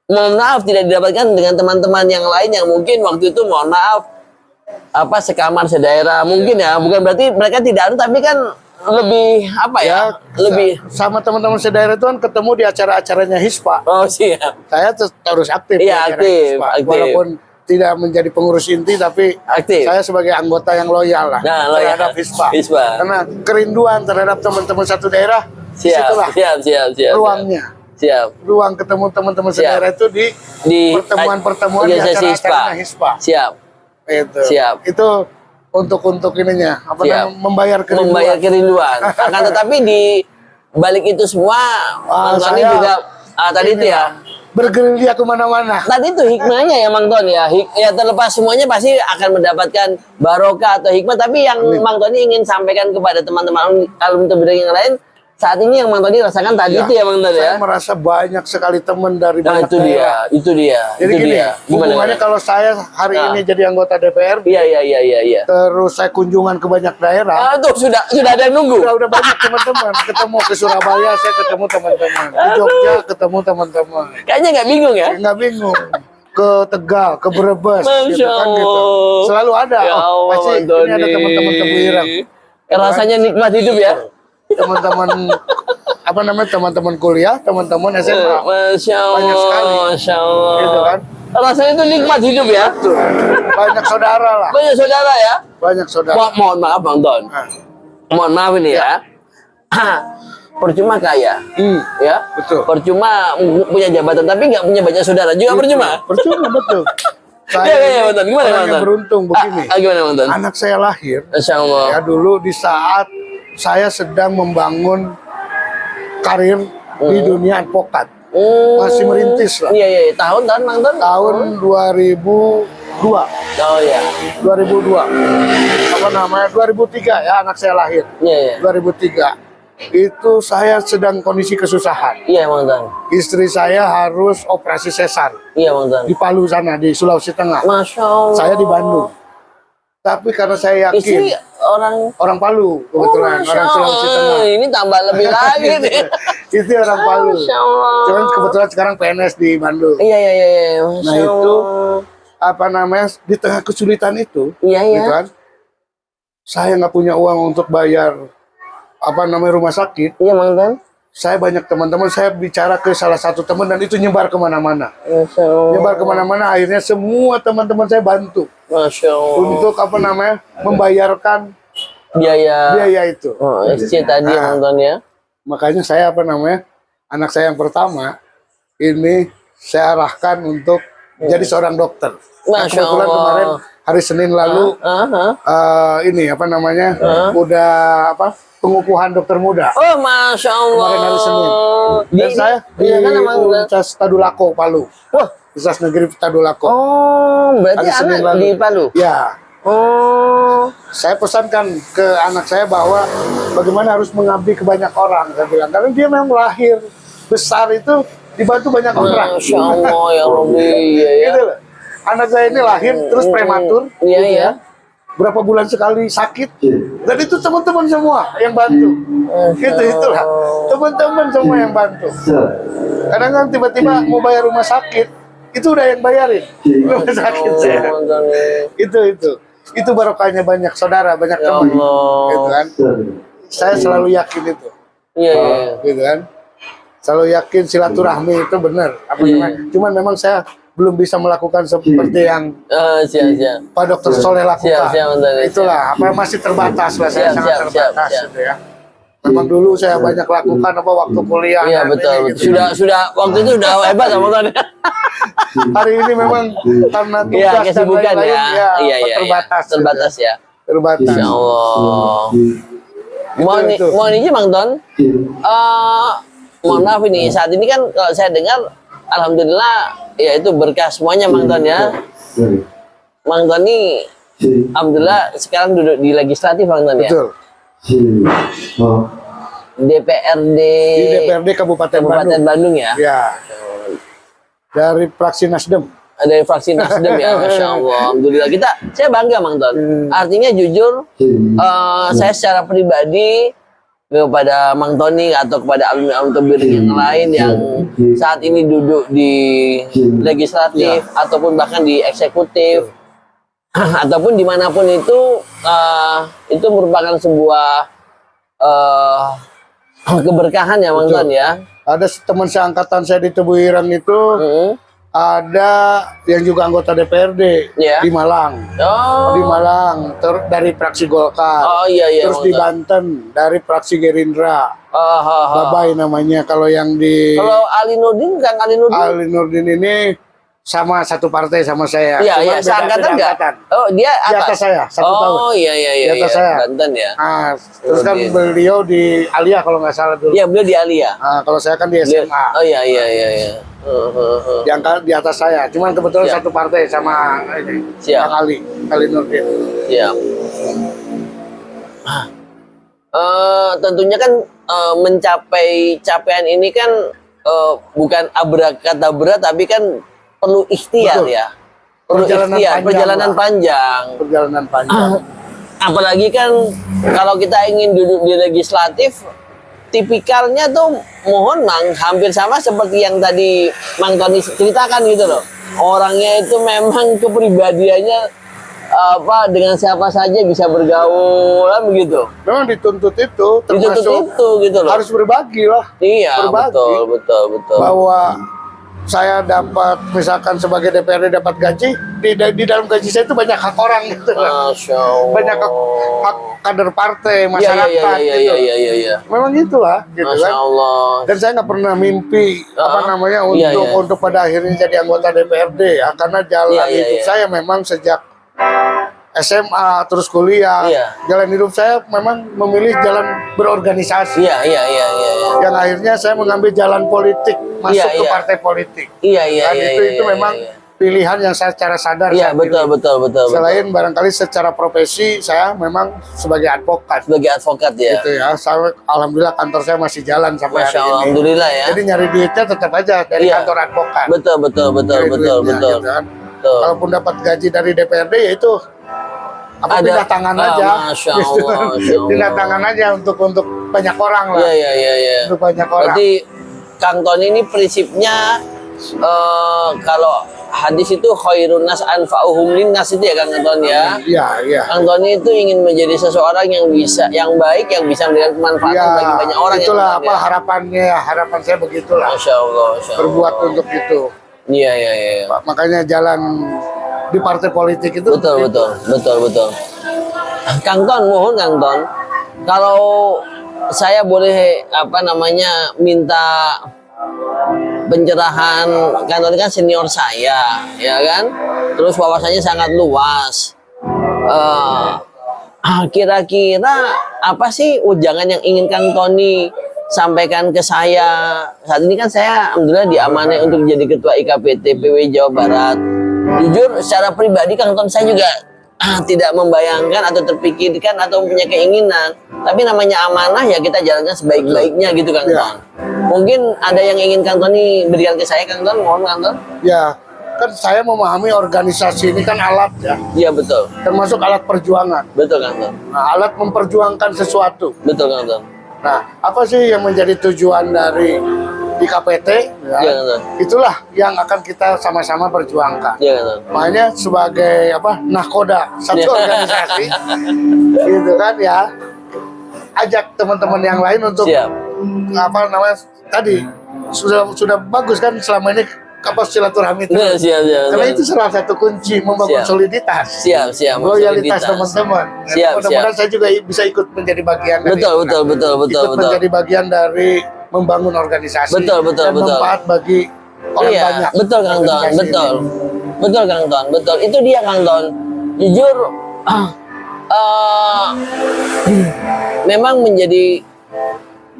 mohon maaf tidak didapatkan dengan teman-teman yang lain yang mungkin waktu itu mohon maaf sekamar sedaerah mungkin ya, bukan berarti mereka tidak ada, tapi kan lebih lebih sama teman-teman sedaerah itu kan ketemu di acara-acaranya Hispa. Oh siap. Saya terus aktif di Iya, acara Hispa. Walaupun tidak menjadi pengurus inti tapi aktif. Saya sebagai anggota yang loyal lah terhadap Hispa. Karena kerinduan terhadap teman-teman satu daerah disitulah siap. ruangnya. Ruang ketemu teman-teman sedaerah itu di pertemuan-pertemuan di acara-acaranya Hispa. Itu untuk ininya membayar kerinduan. Akan tetapi di balik itu semua Mang Tony juga tadi itu ya bergerilya kemana-mana. Tadi itu hikmahnya ya Mang Tony ya. Ya terlepas semuanya pasti akan mendapatkan barokah atau hikmah. Tapi yang Mang Tony ingin sampaikan kepada teman-teman alumni Tebu Ireng yang lain, saat ini yang Mang Tony rasakan tadi Ya, itu ya Mang Tony ya. Saya merasa banyak sekali teman dari Nah, banyak itu daerah. dia. Jadi Itu gini, dia. hubungannya kalau saya hari Nah. ini jadi anggota DPR, Iya. terus saya kunjungan ke banyak daerah, Tuh sudah ada yang nunggu. udah banyak teman-teman. Ketemu ke Surabaya, saya ketemu teman-teman. Ke Jogja, ketemu teman-teman. Kayaknya nggak bingung ya? Nggak bingung. Ke Tegal, ke Brebes, Masya gitu kan gitu. Allah. Selalu ada. Ya Oh, Allah, pasti ini Doni. ada teman-teman Tebuirang. Rasanya nikmat hidup ya. Teman-teman apa namanya teman-teman kuliah, teman-teman SMA. Masya Allah. Banyak sekali. Masya Allah. Gitu kan. Rasanya itu nikmat hidup ya. Tuh, banyak saudara lah. Banyak saudara ya. Banyak saudara. Mohon maaf Bang Don. Nah, Mohon maaf ini ya. Percuma kaya, ya. betul. Percuma punya jabatan tapi nggak punya banyak saudara juga percuma. Percuma betul. Iya, Bang Don. Gimana, orang Bang yang Don? beruntung begini. Gimana Bang Don? Anak saya lahir Masya Allah. ya dulu di saat saya sedang membangun karir di dunia advokat. Masih merintis lah. Iya. Tahun Bang Don? Tahun 2002. Oh iya. 2002. Apa namanya? 2003 ya anak saya lahir. Iya. 2003. Itu saya sedang kondisi kesusahan. Iya Bang Don. Istri saya harus operasi sesar Iya Bang Don. di Palu sana, di Sulawesi Tengah. Masya Allah. Saya di Bandung. Tapi karena saya Istri yakin orang Palu kebetulan, Masya orang Sulawesi Allah. Tengah. Ini tambah lebih lagi nih. Itu orang Palu. Masya Allah. Cuman kebetulan sekarang PNS di Bandung. Iya. Masya Nah, itu Allah. apa namanya di tengah kesulitan itu, Iya. gitu kan? Saya nggak punya uang untuk bayar apa namanya rumah sakit. Iya Bang Don. Saya banyak teman-teman, saya bicara ke salah satu teman dan itu nyebar kemana-mana. Masya Allah. Nyebar kemana-mana, akhirnya semua teman-teman saya bantu Masya Allah. untuk apa namanya membayarkan Biaya. biaya itu. Oh, SC tadi Nah, Bang Don ya. makanya saya apa namanya anak saya yang pertama ini saya arahkan untuk jadi seorang dokter. Nah, Masya kebetulan Allah. kemarin hari Senin lalu ini apa namanya udah apa pengukuhan dokter muda. Oh, Masya Allah. Kemarin hari Senin. Dan saya di Iya kan emang. Universitas Tadulako Palu. Wah. Universitas Negeri Tadulako. Oh, berarti Hari Senin anak lalu. di Palu. Ya. Oh. Saya pesankan ke anak saya bahwa bagaimana harus mengabdi ke banyak orang. Saya bilang karena dia memang lahir besar itu dibantu banyak orang. Masya Allah ya Rabbi. Iya ya. Gitu loh. Anak saya ini lahir terus prematur. Iya gitu ya. ya. Berapa bulan sekali sakit. Dan itu teman-teman semua yang bantu. Itulah. Teman-teman semua yang bantu. Kadang kan tiba-tiba mau bayar rumah sakit, itu udah yang bayarin. Rumah sakit saya. Itu barokahnya banyak saudara, banyak Ya teman. Allah. Gitu kan. Saya selalu yakin itu. Iya. Gitu kan. Selalu yakin silaturahmi itu benar. Apa namanya? Cuman memang saya belum bisa melakukan seperti yang Siap. Pak Dokter Soleh lakukan. Siap, Bang. Itulah, apa masih terbatas lah, saya sangat terbatas siap. gitu ya. Memang dulu saya banyak lakukan apa waktu kuliah. Iya hari betul. ini, gitu. Sudah waktu itu udah hebat Bang Don. Hari ini memang karena Iya, tugas dan kesibukan lain-lain, ya. Iya. terbatas. gitu. Terbatas ya. Terbatas. Insya Allah. Itu. Mohon izin Bang Don. Mohon maaf ini saat ini kan kalau saya dengar, alhamdulillah ya itu berkah semuanya Bang Don ya. Bang Don ini alhamdulillah sekarang duduk di legislatif Bang Don ya. Betul. DPRD Di DPRD Kabupaten Bandung ya. Ya. Dari fraksi Nasdem. Dari fraksi Nasdem ya, Masya Allah. Alhamdulillah saya bangga Bang Don. Artinya jujur, saya secara pribadi kepada Mang Tony atau kepada alumni Tebing yang lain yang saat ini duduk di legislatif ataupun bahkan di eksekutif ataupun dimanapun itu merupakan sebuah keberkahan ya Mang Ton ya. Ada teman seangkatan saya di Tebuirang itu ada yang juga anggota DPRD di Malang. Di Malang dari fraksi Golkar. Iya. Terus di Banten dari fraksi Gerindra. Babai namanya kalau yang di Kalau Ali Nurdin, Kang Ali Nurdin. Ali Nurdin ini sama satu partai sama saya. Iya, seangkatan enggak? Oh, dia di atas saya, 1 tahun. Oh, iya. Di atas saya. Banten ya. Nah, terus kan beliau di Alia kalau nggak salah dulu. Iya, beliau di Alia. Nah, kalau saya kan di SMA. Oh, iya. Yang di atas saya, cuman kebetulan satu partai sama ini, Kang Ali Nurdin. Siap. tentunya kan mencapai capaian ini kan bukan abrakadabra, tapi kan perlu ikhtiar. Betul. Ya. Perlu perjalanan panjang. Perjalanan panjang. Apalagi kan kalau kita ingin duduk di legislatif, tipikalnya tuh mohon Mang hampir sama seperti yang tadi Mang Tony ceritakan gitu loh. Orangnya itu memang kepribadiannya dengan siapa saja bisa bergaul kan begitu. Memang dituntut itu, termasuk Dituntut itu gitu loh. harus berbagi lah. Iya, berbagi. betul. Bahwa saya dapat misalkan sebagai DPRD dapat gaji, di dalam gaji saya itu banyak hak orang gitu. Masya Allah. Banyak hak kader partai, masyarakat gitu. Iya. Memang itulah gitu Masya kan. Allah. Dan saya nggak pernah mimpi untuk pada akhirnya jadi anggota DPRD ya, karena jalan hidup saya memang sejak SMA terus kuliah. Jalan hidup saya memang memilih jalan berorganisasi. Iya. Yang akhirnya saya mengambil jalan politik, masuk ke partai politik. Iya. Itu memang pilihan yang saya secara sadar. Iya, betul. Selain barangkali secara profesi saya memang sebagai advokat. Sebagai advokat ya. Gitu ya. Saya alhamdulillah kantor saya masih jalan sampai hari ini. Alhamdulillah ya. Jadi nyari duitnya tetap aja dari kantor advokat. Betul. Gitu kan. Kalaupun dapat gaji dari DPRD ya itu pindah tangan aja. Masya Allah. Pindah tangan aja untuk banyak orang lah. Iya. Untuk banyak orang. Berarti Kang Tony ini prinsipnya kalau hadis itu khairun nas anfa'uhum linnas itu ya Kang Tony ya. Iya. Kang Tony itu ingin menjadi seseorang yang baik yang bisa memberikan kemanfaatan bagi banyak orang. Itulah harapan saya begitulah. Masya Allah. Berbuat untuk itu. Iya. Makanya jalan di partai politik itu betul. Kang Ton, mohon Kang Ton, kalau saya boleh minta pencerahan. Kang Ton kan senior saya, ya kan? Terus wawasannya sangat luas. Kira-kira apa sih ujangan yang ingin Kang Tony sampaikan ke saya? Saat ini kan saya alhamdulillah diamanai untuk jadi ketua IKPT PW Jawa Barat. Jujur secara pribadi Kang Ton saya juga tidak membayangkan atau terpikirkan atau punya keinginan. Tapi namanya amanah ya kita jalankan sebaik-baiknya gitu Kang Ton. Mungkin ada yang ingin Kang Tony berikan ke saya Kang Ton, mohon Kang Ton. Ya, kan saya memahami organisasi ini kan alat ya. Iya betul. Termasuk alat perjuangan. Betul Kang Ton. Nah, alat memperjuangkan sesuatu. Betul Kang Ton. Nah, apa sih yang menjadi tujuan dari IKPT? Ya, itulah yang akan kita sama-sama perjuangkan. Makanya sebagai nahkoda satu organisasi, gitu kan ya. Ajak teman-teman yang lain untuk tadi sudah bagus kan selama ini silaturahmi itu. Karena itu salah satu kunci membangun soliditas. Loyalitas teman-teman. Mudah-mudahan saya juga bisa ikut menjadi bagian dari menjadi bagian dari membangun organisasi. Dan manfaat bagi orang banyak. Betul Kang Ton, betul Kang Ton, betul. Itu dia Kang Ton. Jujur memang menjadi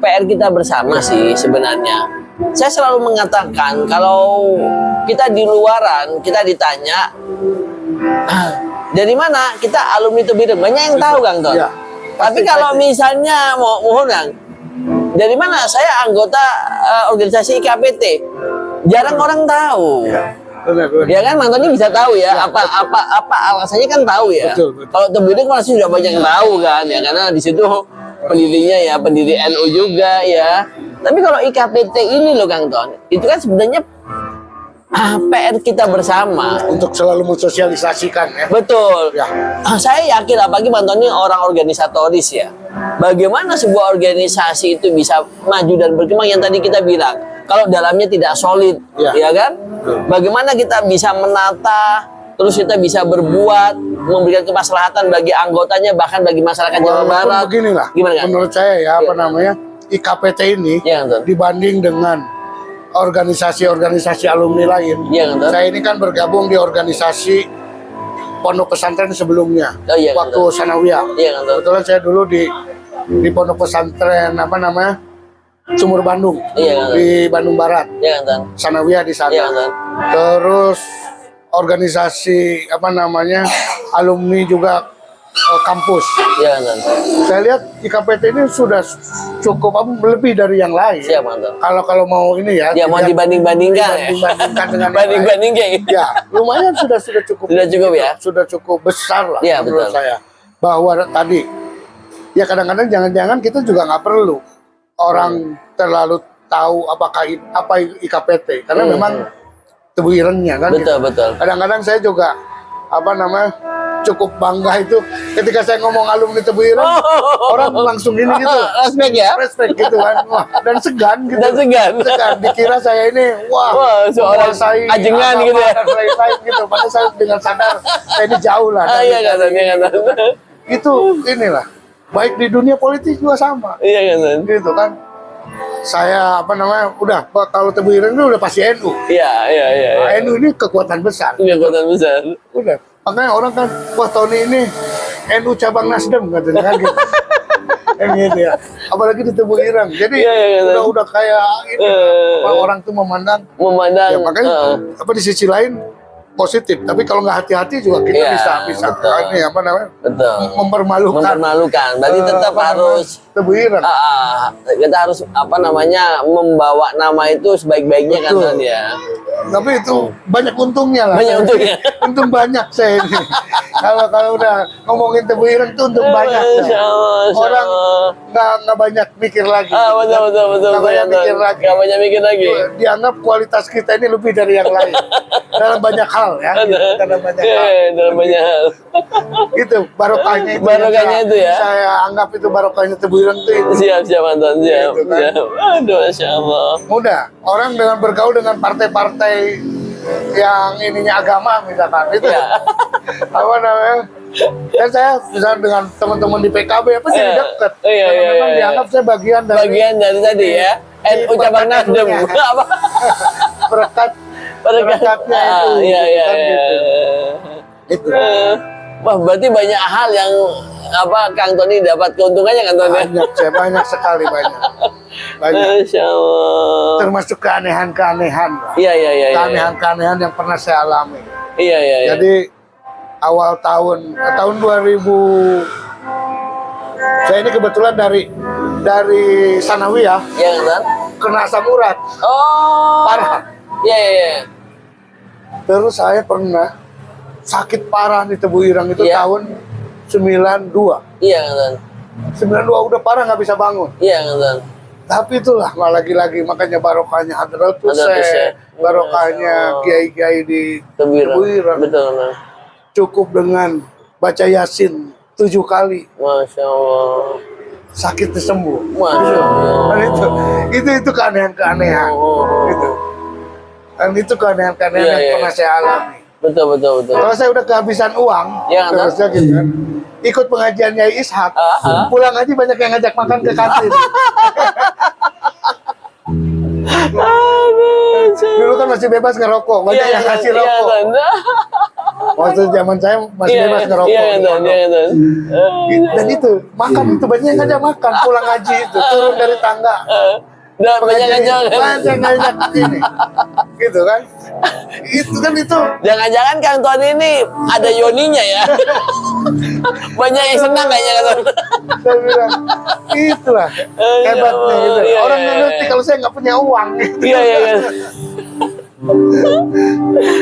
PR kita bersama sih sebenarnya. Saya selalu mengatakan kalau kita di luaran kita ditanya dari mana, kita alumni Tebireng banyak yang tahu Kang Ton. Tapi kalau misalnya mohon Kang, dari mana saya anggota organisasi IKPT, jarang orang tahu. Ya kan Kang Tony bisa tahu ya, apa alasannya kan tahu ya. Kalau Tebireng masih sudah banyak yang tahu kan ya, karena di situ pendirinya pendiri NU juga ya. Tapi kalau IKPT ini loh Kang Ton, itu kan sebenarnya PR kita bersama untuk selalu mensosialisasikan ya. Betul. Saya yakin apalagi Bang Tony orang organisatoris ya. Bagaimana sebuah organisasi itu bisa maju dan berkembang yang tadi kita bilang, kalau dalamnya tidak solid, ya kan? Bagaimana kita bisa menata, terus kita bisa berbuat, memberikan kemaslahatan bagi anggotanya, bahkan bagi masyarakat Jawa Barat. Beginilah, gimana, menurut saya ya, IKPT ini dibanding dengan organisasi-organisasi alumni lain, saya ini kan bergabung di organisasi pondok pesantren sebelumnya, waktu sanawiyah. Kebetulan saya dulu di pondok pesantren Sumur Bandung, di Bandung Barat, sanawiyah di sana. Terus organisasi alumni juga kampus. Iya, Anton. Saya lihat IKPT ini sudah cukup lebih dari yang lain. Siap, Anton. Kalau mau ini ya. Ya, mau dibanding-bandingkan ya. Dibandingkan dengan yang lain. Banding-banding kayak gitu. Ya, lumayan sudah cukup. Sudah cukup ya? Sudah cukup besar lah Ya, menurut betul. saya. Bahwa tadi ya kadang-kadang jangan-jangan kita juga nggak perlu orang terlalu tahu apa IKPT karena memang Tebu Irengnya kan. Betul, gitu. betul. Kadang-kadang saya juga cukup bangga itu ketika saya ngomong alumni Tebu Ireng, orang langsung gini gitu. Respect ya? Respect gitu kan. Wah, dan segan gitu. Dan segan. Dikira saya ini Wah, seorang menguasai ajengan agama gitu ya. dan lain-lain gitu. Padahal saya dengan sadar saya ini jauh lah. Iya, Anton. Itu inilah. Baik di dunia politik juga sama. Iya, Anton. Gitu kan. Saya udah kalau Tebu Ireng itu udah pasti NU. Iya. Nah, NU ini kekuatan besar. Kekuatan besar. Udah. Makanya orang kan, wah tahun ini NU cabang Nasdem katanya kan gitu. Kan gitu ya. Apalagi di Tebu Ireng. Jadi Iya. udah kayak ini orang tuh memandang. Ya, makanya di sisi lain positif. Tapi kalau nggak hati-hati juga kita Iya, bisa betul. ini betul. mempermalukan. Berarti tetap harus Tebu Ireng. kita harus membawa nama itu sebaik-baiknya kan, Betul. Ton, ya. Tapi itu banyak untungnya lah. Banyak untungnya. Untung banyak saya ini. Kalau udah ngomongin Tebu Ireng itu untung banyak. Insya Allah. Orang nggak banyak mikir lagi. Betul. Nggak banyak Ton. mikir lagi. Nggak banyak mikir lagi. Dianggap kualitas kita ini lebih dari yang lain dalam banyak hal ya. Dalam banyak hal. Dalam banyak hal. Itu barokahnya itu. Barokahnya yang itu ya. Saya anggap itu barokahnya Tebu Ireng itu. Siap, Anton. Siap. Gitu kan. Aduh, Masya Allah. Mudah. Orang dengan bergaul dengan partai-partai yang ininya agama misalkan itu Ya. apa namanya? Dan saya misalnya dengan teman-teman di PKB jadi dekat. Iya, Karena iya, memang iya. dianggap saya bagian dari tadi ya. NU cabang Nasdem. Apa? berekatnya itu. Iya. kan gitu. Itu. Wah, berarti banyak hal yang Kang Tony dapat keuntungannya kan, Tony? Banyak sekali banyak. Masya Allah. Termasuk keanehan-keanehan lah. Iya. Keanehan-keanehan yang pernah saya alami. Iya. Jadi awal tahun 2000 saya ini kebetulan dari Sanawiyah Iya kan? kena asam urat. Oh. Parah. Iya. Terus saya pernah sakit parah di Tebu Ireng itu Iya. tahun 92. Iya kan? 92 udah parah nggak bisa bangun. Iya kan? Tapi itulah lagi-lagi makanya barokahnya Hadratus Hadratus Syekh, Syekh. barokahnya kiai-kiai di Tebu Ireng. Betul kan? Cukup dengan baca Yasin 7 kali Masya Allah. sakitnya sembuh. Masya Allah. Dan itu keanehan-keanehan. Gitu. Dan itu keanehan-keanehan Iya, yang iya. pernah saya alami. Betul. Kalau saya udah kehabisan uang, Iya, kan? terusnya gitu kan. Ikut pengajian Nyai Ishak, pulang aja banyak yang ngajak makan ke kantin. Dulu kan masih bebas ngerokok, banyak yang kasih rokok. Waktu zaman saya masih bebas ngerokok. Iya di kan? pondok. Dan itu makan itu banyak yang ngajak makan, pulang ngaji itu turun dari tangga. Dan banyak ngajak ini, gitu kan? Itu Jangan-jangan Kang Tony ini ada yoninya ya. Banyak yang senang kayaknya kan. saya bilang itulah hebatnya gitu. Iya, Orang iya, nggak iya. ngerti kalau saya nggak punya uang. Gitu. Iya.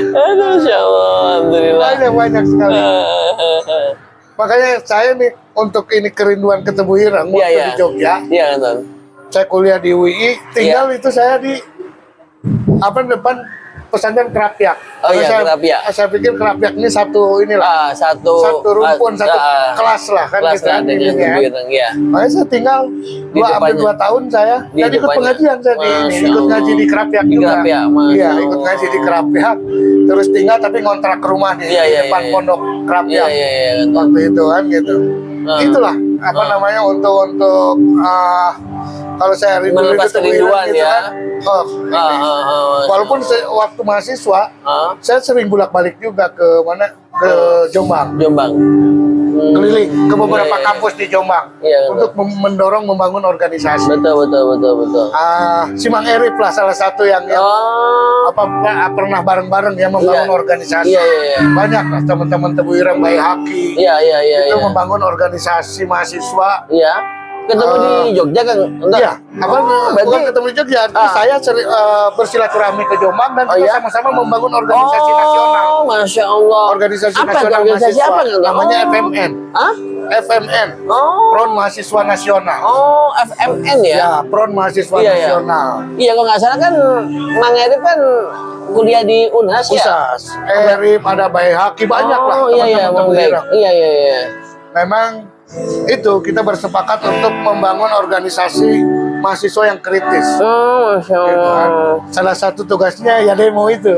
Aduh, Masya Allah. Alhamdulillah. Banyak sekali. Makanya saya nih untuk ini kerinduan ke Tebu Ireng waktu di Jogja. Iya kan. Saya kuliah di UI, tinggal itu saya di depan pesantren Kerapiak. Oh iya, saya, Kerapiak. Saya pikir Kerapiak ini satu inilah. Satu Rumpun, satu kelas lah kan kelas gitu kan, dengan ininya, kan. Tebu ya. Makanya saya tinggal hampir 2 tahun saya Di dan ikut depannya. pengajian saya di ini, Masya ikut ngaji di Kerapiak Di juga. Kerapiak, Masya Iya, Allah. ikut ngaji di Kerapiak. Terus tinggal tapi ngontrak rumah di depan pondok Kerapiak. Iya. Waktu itu kan gitu. Itulah namanya untuk kalau saya rindu Melepas Tebu Ireng kerinduan gitu ya. kan. Walaupun waktu mahasiswa saya sering bolak-balik juga ke Jombang. Jombang. keliling ke beberapa Iya, iya. kampus di Jombang Iya, untuk mendorong membangun organisasi. Betul. Simang Erip lah salah satu yang Oh. pernah bareng-bareng ya membangun Iya. organisasi. Iya. Banyak lah teman-teman Tebu Ireng Bayi Haki Iya. itu membangun organisasi mahasiswa. Iya. Ketemu di Jogja kan? Enggak. Iya, berarti- bukan ketemu di Jogja. Saya bersilaturahmi ke Jombang dan kita sama-sama membangun organisasi nasional. Oh, Masya Allah. Organisasi Apa? nasional Organisasi mahasiswa. apa, Kang? Namanya Oh. FMN. Hah? FMN. Oh. Front Mahasiswa Nasional. Oh, FMN ya? Ya, Front Mahasiswa Iya. Nasional. Iya, kalau nggak salah kan Mang Erip kan kuliah di Unhas ya? Usas, Erip, ada Bayi Haki, banyak lah Oh, iya, teman-teman Mang Tebu Erip. Ireng. Iya. Memang itu kita bersepakat untuk membangun organisasi mahasiswa yang kritis. Oh, Masya Gitu kan. Allah. Salah satu tugasnya ya demo itu.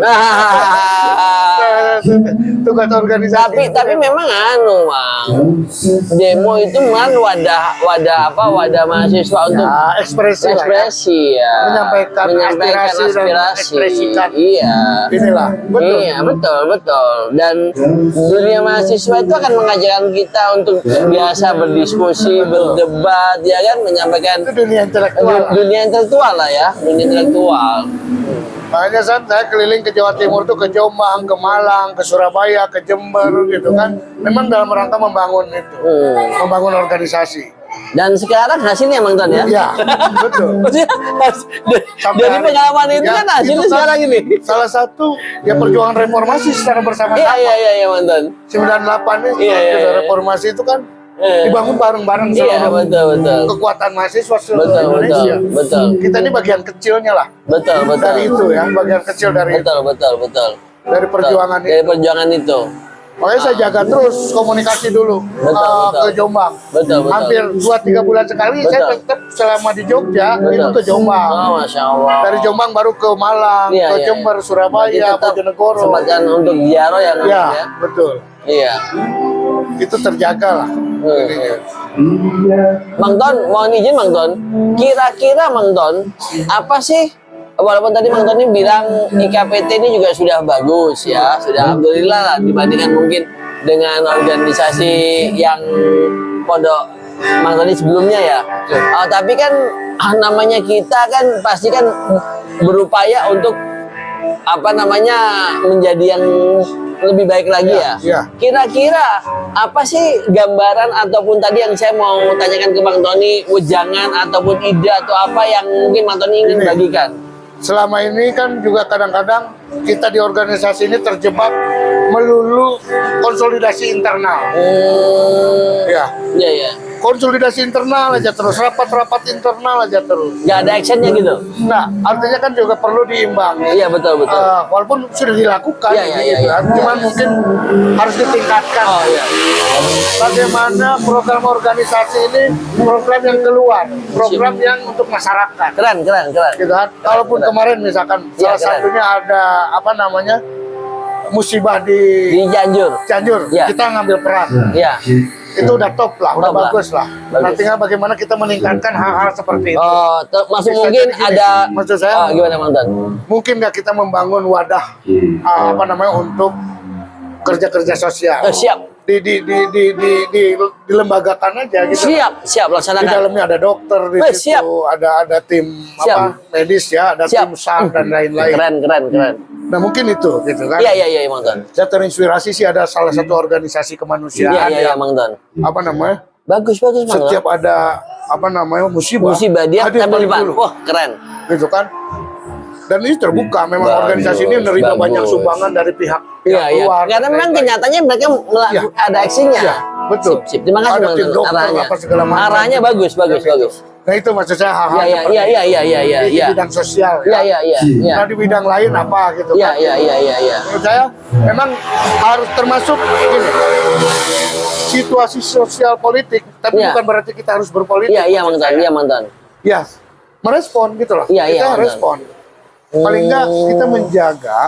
Tugas organisasi. tapi memang anu, Mang. Demo itu kan wadah mahasiswa untuk Ya, ekspresi lah ya. ekspresi ya. Menyampaikan aspirasi dan ekspresikan. Iya. Inilah, betul. Iya, betul. Dan dunia mahasiswa itu akan mengajarkan kita untuk biasa berdiskusi, berdebat, ya kan, menyampaikan Itu dunia intelektual. dunia intelektual lah ya, dunia intelektual. Makanya saya keliling ke Jawa Timur tuh, ke Jombang, ke Malang, ke Surabaya, ke Jember gitu kan. Memang dalam rangka membangun itu, membangun organisasi. Dan sekarang hasilnya Mang Ton ya? Iya, betul. Maksudnya, Sampai dari hari- pengalaman itu Ya, kan hasilnya itu kan sekarang ini. Salah satu ya perjuangan reformasi secara bersama-sama. Iya, Mang Ton. 98 itu Iya. reformasi itu kan Iya. dibangun bareng-bareng Iya, seluruh betul. kekuatan mahasiswa seluruh Betul. Indonesia. Betul. Kita ini bagian kecilnya lah Betul. dari itu ya, bagian kecil dari Betul. dari perjuangan Dari itu. perjuangan itu. Makanya saya jaga terus komunikasi dulu Betul. ke Jombang. Betul. Hampir 2-3 bulan sekali saya Betul. tetap selama di Jogja itu Betul. ke Jombang. Oh, Masya Allah. Dari Jombang baru ke Malang, Iya, ke iya. Jember, Berarti Surabaya, tetap Bojonegoro. Sempatkan untuk ziarah ya, Mang, Ya, ya. betul. Iya. Itu terjaga lah. Mang Ton, mohon izin Mang Ton. Kira-kira Mang Ton, apa sih? Walaupun tadi Mang Ton ini bilang IKPT ini juga sudah bagus ya, sudah alhamdulillah lah dibandingkan mungkin dengan organisasi yang pondok Mang Ton ini sebelumnya ya. Tapi kan namanya kita kan pasti kan berupaya untuk apa namanya menjadi yang lebih baik lagi ya. Iya. Kira-kira apa sih gambaran ataupun tadi yang saya mau tanyakan ke Bang Tony, wejangan ataupun ide atau apa yang mungkin Bang Tony ingin Ini. bagikan? Selama ini kan juga kadang-kadang kita di organisasi ini terjebak melulu konsolidasi internal. Ya, Iya. konsolidasi internal aja terus, rapat-rapat internal aja terus. Nggak ada actionnya gitu. Nah, artinya kan juga perlu diimbangi. Iya betul. Walaupun sudah dilakukan, Iya, iya, gitu iya, kan. iya. Cuman mungkin harus ditingkatkan. Oh iya. Bagaimana program organisasi ini program yang keluar, program yang untuk masyarakat. Keren. Gitu kan. Kalaupun kemarin misalkan Iya, salah keren. satunya ada apa namanya musibah di Di Cianjur. Cianjur, Iya. kita ngambil peran. Iya. Itu udah top lah, udah Top lah. bagus lah. Bagus. Nah, tinggal bagaimana kita meningkatkan hal-hal seperti itu. Oh, maksud Bisa mungkin jadi gini, ada. maksud saya- gimana Bang Ton? Mungkin nggak kita membangun wadah apa namanya untuk kerja-kerja sosial. Siap. Dilembagakan aja gitu. Siap Di laksanakan. dalamnya ada dokter di situ, Siap. ada tim Siap. apa medis ya, ada Siap. tim SAR dan lain-lain. Keren. Nah mungkin itu gitu kan. Iya Bang Ton. Saya terinspirasi sih ada salah satu organisasi kemanusiaan Iya yang Bang Ton. apa namanya Bagus Bang Ton. setiap ada apa namanya musibah dia hadir tampil paling depan. dulu, Wah, keren. gitu kan. Dan ini terbuka, memang Bagus, organisasi ini menerima bagus. banyak sumbangan dari pihak Iya. luar. Karena dan memang lain-lain. kenyataannya mereka Iya. ada aksinya. Iya, betul. Sip. Terima kasih Ada Bang tim Ton. dokter, Arahnya. apa segala macam. Arahnya bagus. Gitu. Nah itu maksud saya hal-hal Iya, seperti iya, itu. iya. Di bidang sosial Iya. Nah di bidang lain apa gitu Iya, kan. iya. Menurut saya memang harus termasuk gini, situasi sosial politik, tapi Iya. bukan berarti kita harus berpolitik. Iya, Bang maksud Ton. saya. Iya, Bang Ton. Ya, merespon gitu loh. Iya, Kita Bang Ton. respon. Paling enggak kita menjaga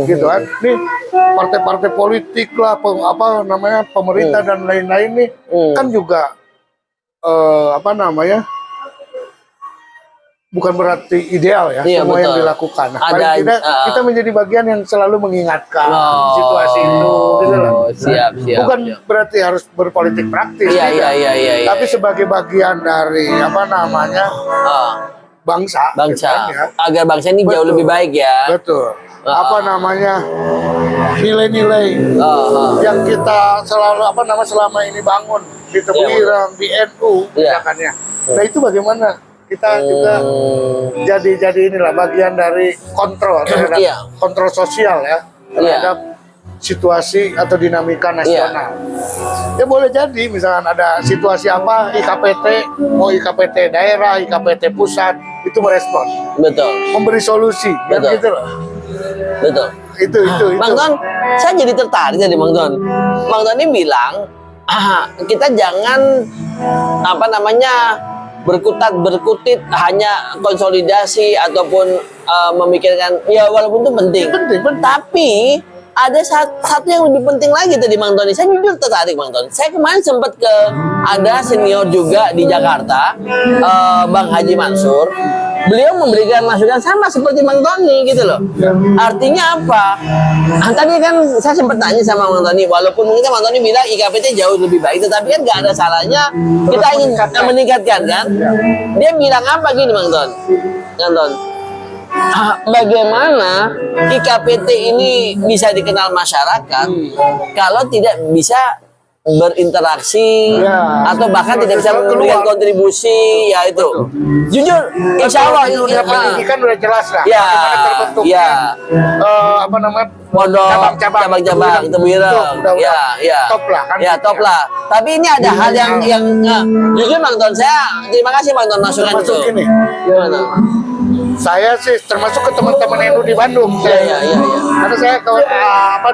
gitu kan. Nih partai-partai politik lah, apa namanya pemerintah dan lain-lain nih kan juga apa namanya bukan berarti ideal ya Iya, semua yang betul. dilakukan. Nah, Ada, paling tidak kita menjadi bagian yang selalu mengingatkan situasi itu, gitu loh. Siap. Bukan berarti harus berpolitik praktis, Iya, tidak. iya. Tapi sebagai bagian dari apa namanya bangsa, gitu kan, ya. Agar bangsa ini jauh Betul. lebih baik ya. Betul. Apa namanya nilai-nilai yang kita selalu selama ini bangun di Tebu Ireng, di NU, Iya. misalkan ya. Nah itu bagaimana kita juga jadi inilah bagian dari kontrol terhadap Iya. kontrol sosial ya terhadap situasi atau dinamika nasional. Ya boleh jadi misalkan ada situasi apa IKPT, mau IKPT daerah, IKPT pusat itu merespon, Betul. memberi solusi, kan Betul. gitu loh. Betul. Itu. Bang Ton, saya jadi tertarik dari Bang Ton. Bang Ton ini bilang, kita jangan berkutit hanya konsolidasi ataupun memikirkan ya walaupun itu penting. Tapi ada satu yang lebih penting lagi tadi Bang Tony. Saya jujur tertarik Bang Ton. Saya kemarin sempat ada senior juga di Jakarta, Bang Haji Mansur. Beliau memberikan masukan sama seperti Bang Tony gitu loh. Artinya apa? Tadi kan saya sempat tanya sama Bang Tony, walaupun mungkin Bang Tony bilang IKPT jauh lebih baik, tetapi kan nggak ada salahnya kita ingin meningkatkan kan? Dia bilang apa gini Bang Ton? Bang Ton, bagaimana IKPT ini bisa dikenal masyarakat kalau tidak bisa berinteraksi atau bahkan tidak bisa memberikan kontribusi, ya itu jujur insya Allah dunia pendidikan udah jelas lah ya, bagaimana terbentuknya pondok cabang-cabang Tebu Ireng, top lah kan, top lah. Tapi ini ada hal yang jujur Bang Ton, saya terima kasih Bang Ton masukan itu. termasuk ini Gimana? saya sih termasuk ke teman-teman NU di Bandung. Iya. Karena saya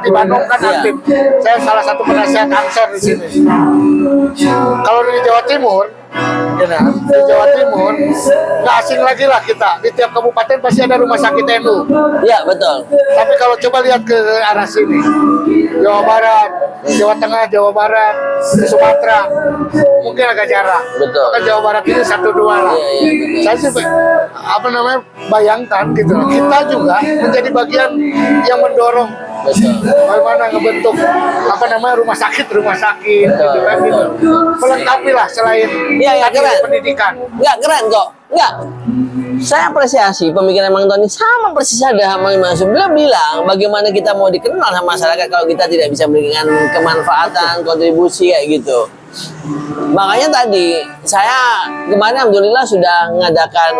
di Bandung kan aktif. Saya salah satu penasihat Ansor di sini. Kalau di Jawa Timur, di Jawa Timur nggak asing lagi lah kita. Di tiap kabupaten pasti ada rumah sakit NU. Iya betul. Tapi kalau coba lihat ke arah sini, Jawa Barat, Jawa Tengah, Jawa Barat, Sumatera, mungkin agak jarang. Betul. Maka Jawa Barat ini 1-2 lah. Iya. Saya sih bayangkan gitu loh. Kita juga menjadi bagian yang mendorong bagaimana ngebentuk rumah sakit gitu kan gitu. Melengkapi lah selain keren. pendidikan. Nggak keren kok. Nggak. Saya apresiasi pemikiran Bang Tony sama persis ada Bang Masuk. Beliau bilang bagaimana kita mau dikenal sama masyarakat kalau kita tidak bisa memberikan kemanfaatan, kontribusi kayak gitu. Makanya tadi saya kemarin alhamdulillah sudah mengadakan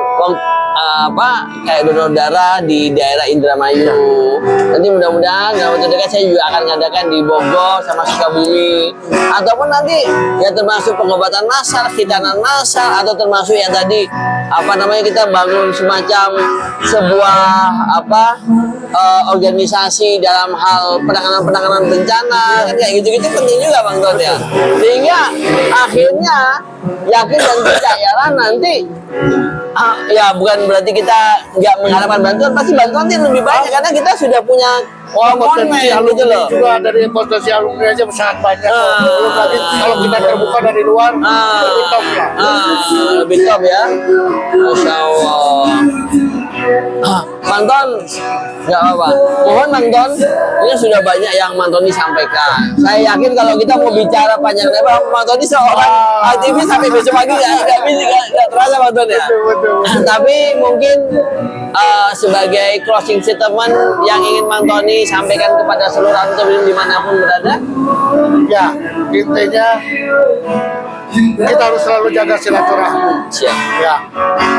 kayak donor darah di daerah Indramayu. Nanti mudah-mudahan dalam waktu dekat saya juga akan mengadakan di Bogor sama Sukabumi, ataupun nanti ya termasuk pengobatan massal, khitanan massal, atau termasuk yang tadi kita bangun semacam sebuah organisasi dalam hal penanganan bencana kan kayak gitu-gitu penting juga Bang Ton ya. Sehingga akhirnya yakin dan percayalah nanti ya bukan berarti kita nggak mengharapkan bantuan, pasti bantuan itu lebih banyak karena kita sudah punya potensi alumni juga dari potensi alumni aja sangat banyak. Belum lagi kalau kita terbuka dari luar lebih top lah. Lebih top ya. Masya Allah. Bang Ton, nggak apa-apa. Mohon Bang Ton, ini sudah banyak yang Bang Tony sampaikan. Saya yakin kalau kita mau bicara panjang lebar, Bang Tony seorang aktivis sampai besok pagi nggak terasa Bang Ton ya. Tapi mungkin sebagai closing statement yang ingin Bang Tony sampaikan kepada seluruh aktivis dimanapun berada. Ya, intinya kita harus selalu jaga silaturahmi. Siap. Ya,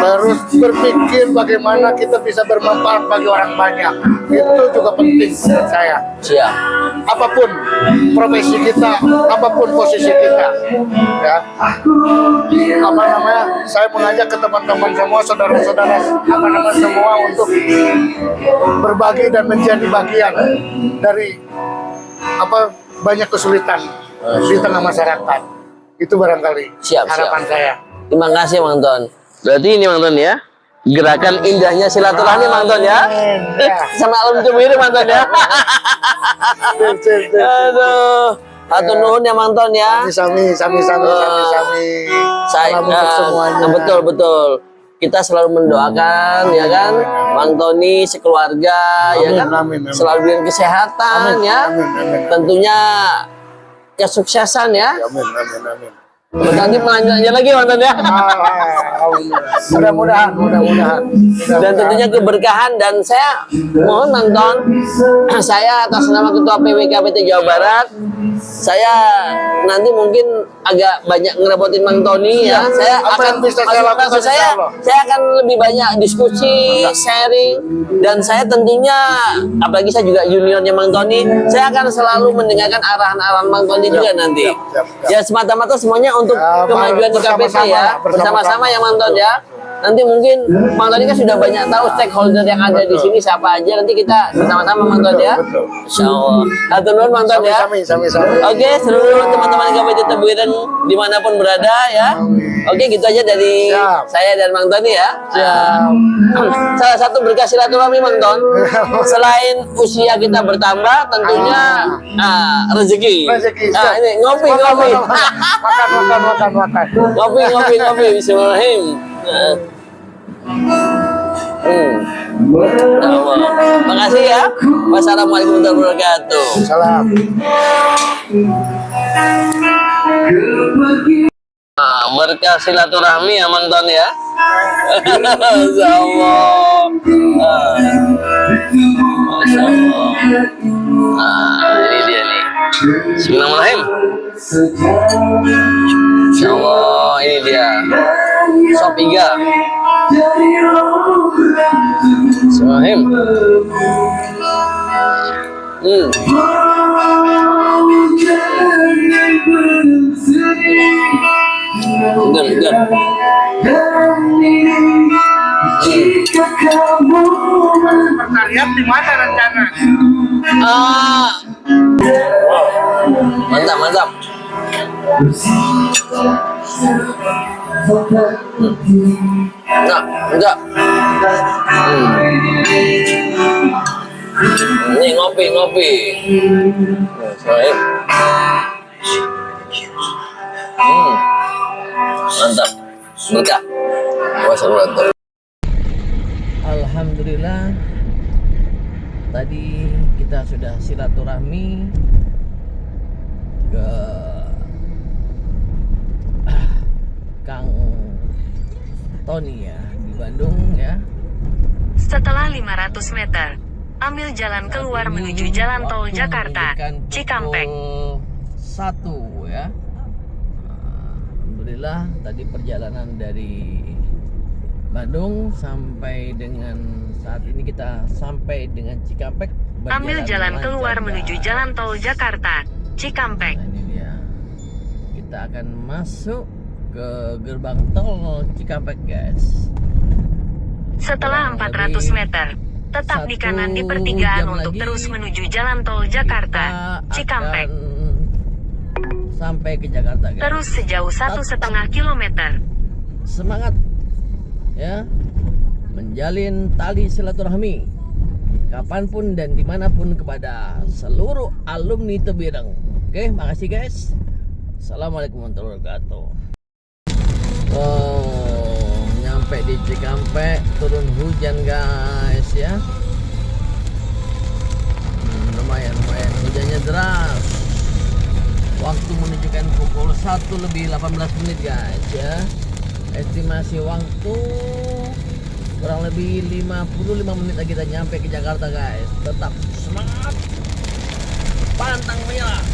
terus berpikir bagaimana kita bisa bermanfaat bagi orang banyak. Itu juga penting menurut saya. Siap. Apapun profesi kita, apapun posisi kita, ya. Saya mengajak ke teman-teman semua, saudara-saudara, semua untuk berbagi dan menjadi bagian dari banyak kesulitan di tengah masyarakat. Itu barangkali harapan saya. Terima kasih Bang Ton. Berarti ini Bang Ton ya, gerakan indahnya silaturahmi Bang Ton ya. Sama alam Tebu Ireng Bang Ton ya. Aduh, atur nuhun ya Bang Ton ya. Sami. Salam untuk semuanya. Betul. kita selalu mendoakan ya kan Bang Tony sekeluarga ya kan selalu diberikan kesehatan ya. Tentunya kesuksesan ya. Amin. Nanti melanjutnya lagi Bang Tony ya. Mudah-mudahan. Dan tentunya keberkahan dan saya mohon nonton saya atas nama Ketua PWKPT Jawa Barat saya nanti mungkin agak banyak ngerepotin Bang Tony ya. Saya Apa yang akan bisa saya lakukan, maksud insya Allah? saya akan lebih banyak diskusi, sharing dan saya tentunya apalagi saya juga juniornya Bang Tony, saya akan selalu mendengarkan arahan-arahan Bang Tony juga nanti. siap. Ya semata-mata semuanya untuk Ya, kemajuan di KPT bersama-sama ya, lah, bersama-sama ya Bang Tony ya. Nanti mungkin Bang Tony kan sudah banyak tahu stakeholder yang ada di sini siapa aja. Nanti kita bersama-sama Bang Tony ya. Betul. Insyaallah. Hatur nuhun Bang Tony ya. Sami. Oke, seluruh teman-teman KPT Tebuireng dimanapun berada ya. Oke, gitu aja dari Siap. saya dan Bang Tony ya. Siap. Salah satu berkah silaturahmi Bang Ton. Selain usia kita bertambah, tentunya rezeki. Siap. Ini ngopi. Makan. Ngopi. Bismillahirrahmanirrahim. Makasih ya. Wassalamualaikum warahmatullahi wabarakatuh. Salam. Berkah silaturahmi ya Bang Ton ya. Masya Allah. Masya Allah. Ini dia nih. Bismillahirrahmanirrahim. Masya Allah, ini dia. Sop iga. Bismillahirrahmanirrahim. Enggak. Berkarya di mana rencana? Mantap. Enggak. Ini ngopi. Baik. Mantap. Berkah. Wassalamualaikum. Alhamdulillah. Tadi kita sudah silaturahmi ke Kang Tony ya di Bandung ya. Setelah 500 meter, ambil jalan keluar menuju Jalan Tol Jakarta, Cikampek. 1 ya. Alhamdulillah tadi perjalanan dari Bandung sampai dengan saat ini kita sampai dengan Cikampek. Ambil jalan lancar, keluar guys. menuju Jalan Tol Jakarta, Cikampek. Nah, ini dia. Kita akan masuk ke gerbang tol Cikampek, guys. Setelah 400 meter, tetap di kanan di pertigaan untuk terus menuju Jalan Tol Jakarta, Cikampek. Sampai ke Jakarta, guys. Terus sejauh 1,5 kilometer. Semangat ya, menjalin tali silaturahmi kapanpun dan dimanapun kepada seluruh alumni Tebuireng. Oke, makasih guys. Assalamualaikum warahmatullahi wabarakatuh. Nyampe di Cikampek, turun hujan guys ya. Lumayan hujannya deras. Waktu menunjukkan pukul 1:18 guys ya. Estimasi waktu kurang lebih 55 menit lagi kita nyampe ke Jakarta guys. Tetap semangat, pantang menyerah.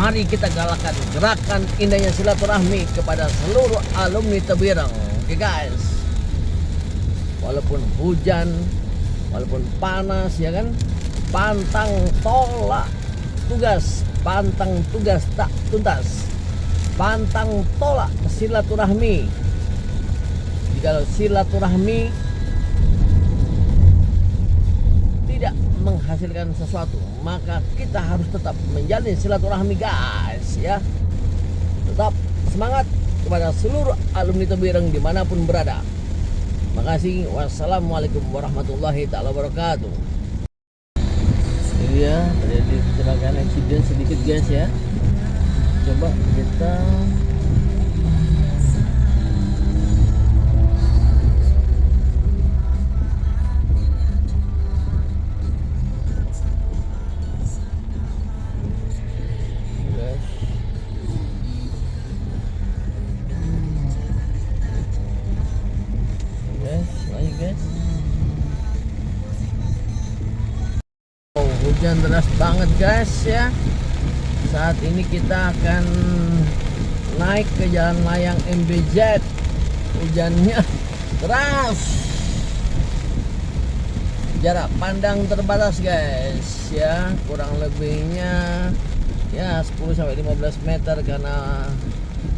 Mari kita galakan gerakan indahnya silaturahmi kepada seluruh alumni Tebuireng. Oke guys, walaupun hujan, walaupun panas ya kan, pantang tolak tugas, pantang tugas tak tuntas, pantang tolak silaturahmi. Jika silaturahmi tidak menghasilkan sesuatu, maka kita harus tetap menjalin silaturahmi guys ya. Tetap semangat kepada seluruh alumni Tebuireng dimanapun berada. Makasih. Wassalamualaikum warahmatullahi taala wabarakatuh. Ini dia terjadi kecelakaan eksiden sedikit guys ya. Coba kita Hujan deras banget guys ya. Saat ini kita akan naik ke jalan layang MBZ. Hujannya deras. Jarak pandang terbatas guys ya, kurang lebihnya ya 10-15 meter karena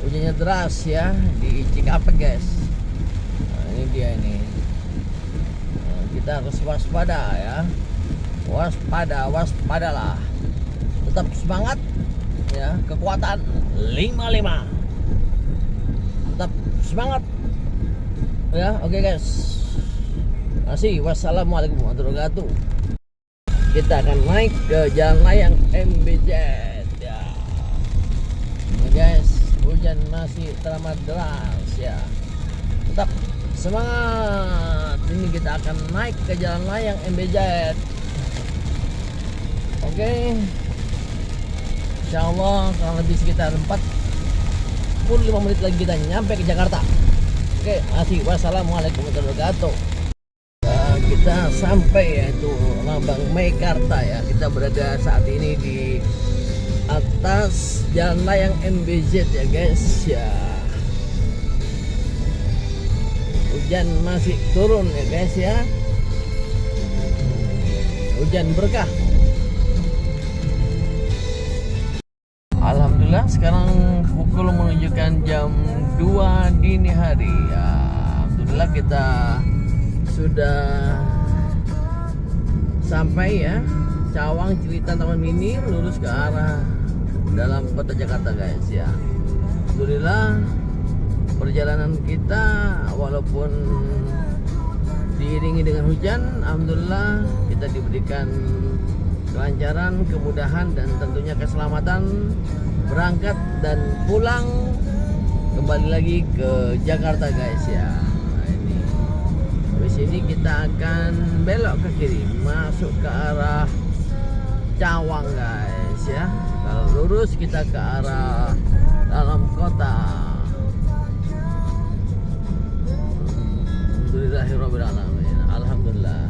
hujannya deras ya di Cikampek guys. Nah, ini dia ini. Nah, kita harus waspada ya. Waspadalah. Tetap semangat ya, kekuatan 55. Tetap semangat. Ya, oke guys. Masih wassalamualaikum warahmatullahi wabarakatuh. Kita akan naik ke jalan layang MBZ ya. Ini guys, hujan masih teramat deras ya. Tetap semangat. Ini kita akan naik ke jalan layang MBZ. Oke. Insyaallah kurang lebih sekitar 45 menit lagi kita nyampe ke Jakarta. Oke, masih wassalamualaikum warahmatullahi wabarakatuh. Kita sampai yaitu Lambang Meikarta ya. Kita berada saat ini di atas jalan layang MBZ ya guys ya. Hujan masih turun ya guys ya. Hujan berkah. Alhamdulillah sekarang pukul menunjukkan jam 2 dini hari ya. Alhamdulillah kita sudah sampai ya Cawang Cililitan Taman Mini, lurus ke arah dalam kota Jakarta guys ya. Alhamdulillah perjalanan kita walaupun diiringi dengan hujan, alhamdulillah kita diberikan kelancaran, kemudahan dan tentunya keselamatan berangkat dan pulang kembali lagi ke Jakarta guys ya. Di sini kita akan belok ke kiri masuk ke arah Cawang guys ya. Kalau lurus kita ke arah dalam kota. Alhamdulillahirobbilalamin. Alhamdulillah.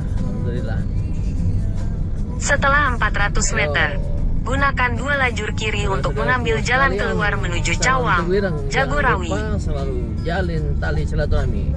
Setelah 400 meter, gunakan 2 lajur kiri untuk mengambil jalan keluar menuju Cawang, Jagorawi. Selalu jalin tali silaturahmi.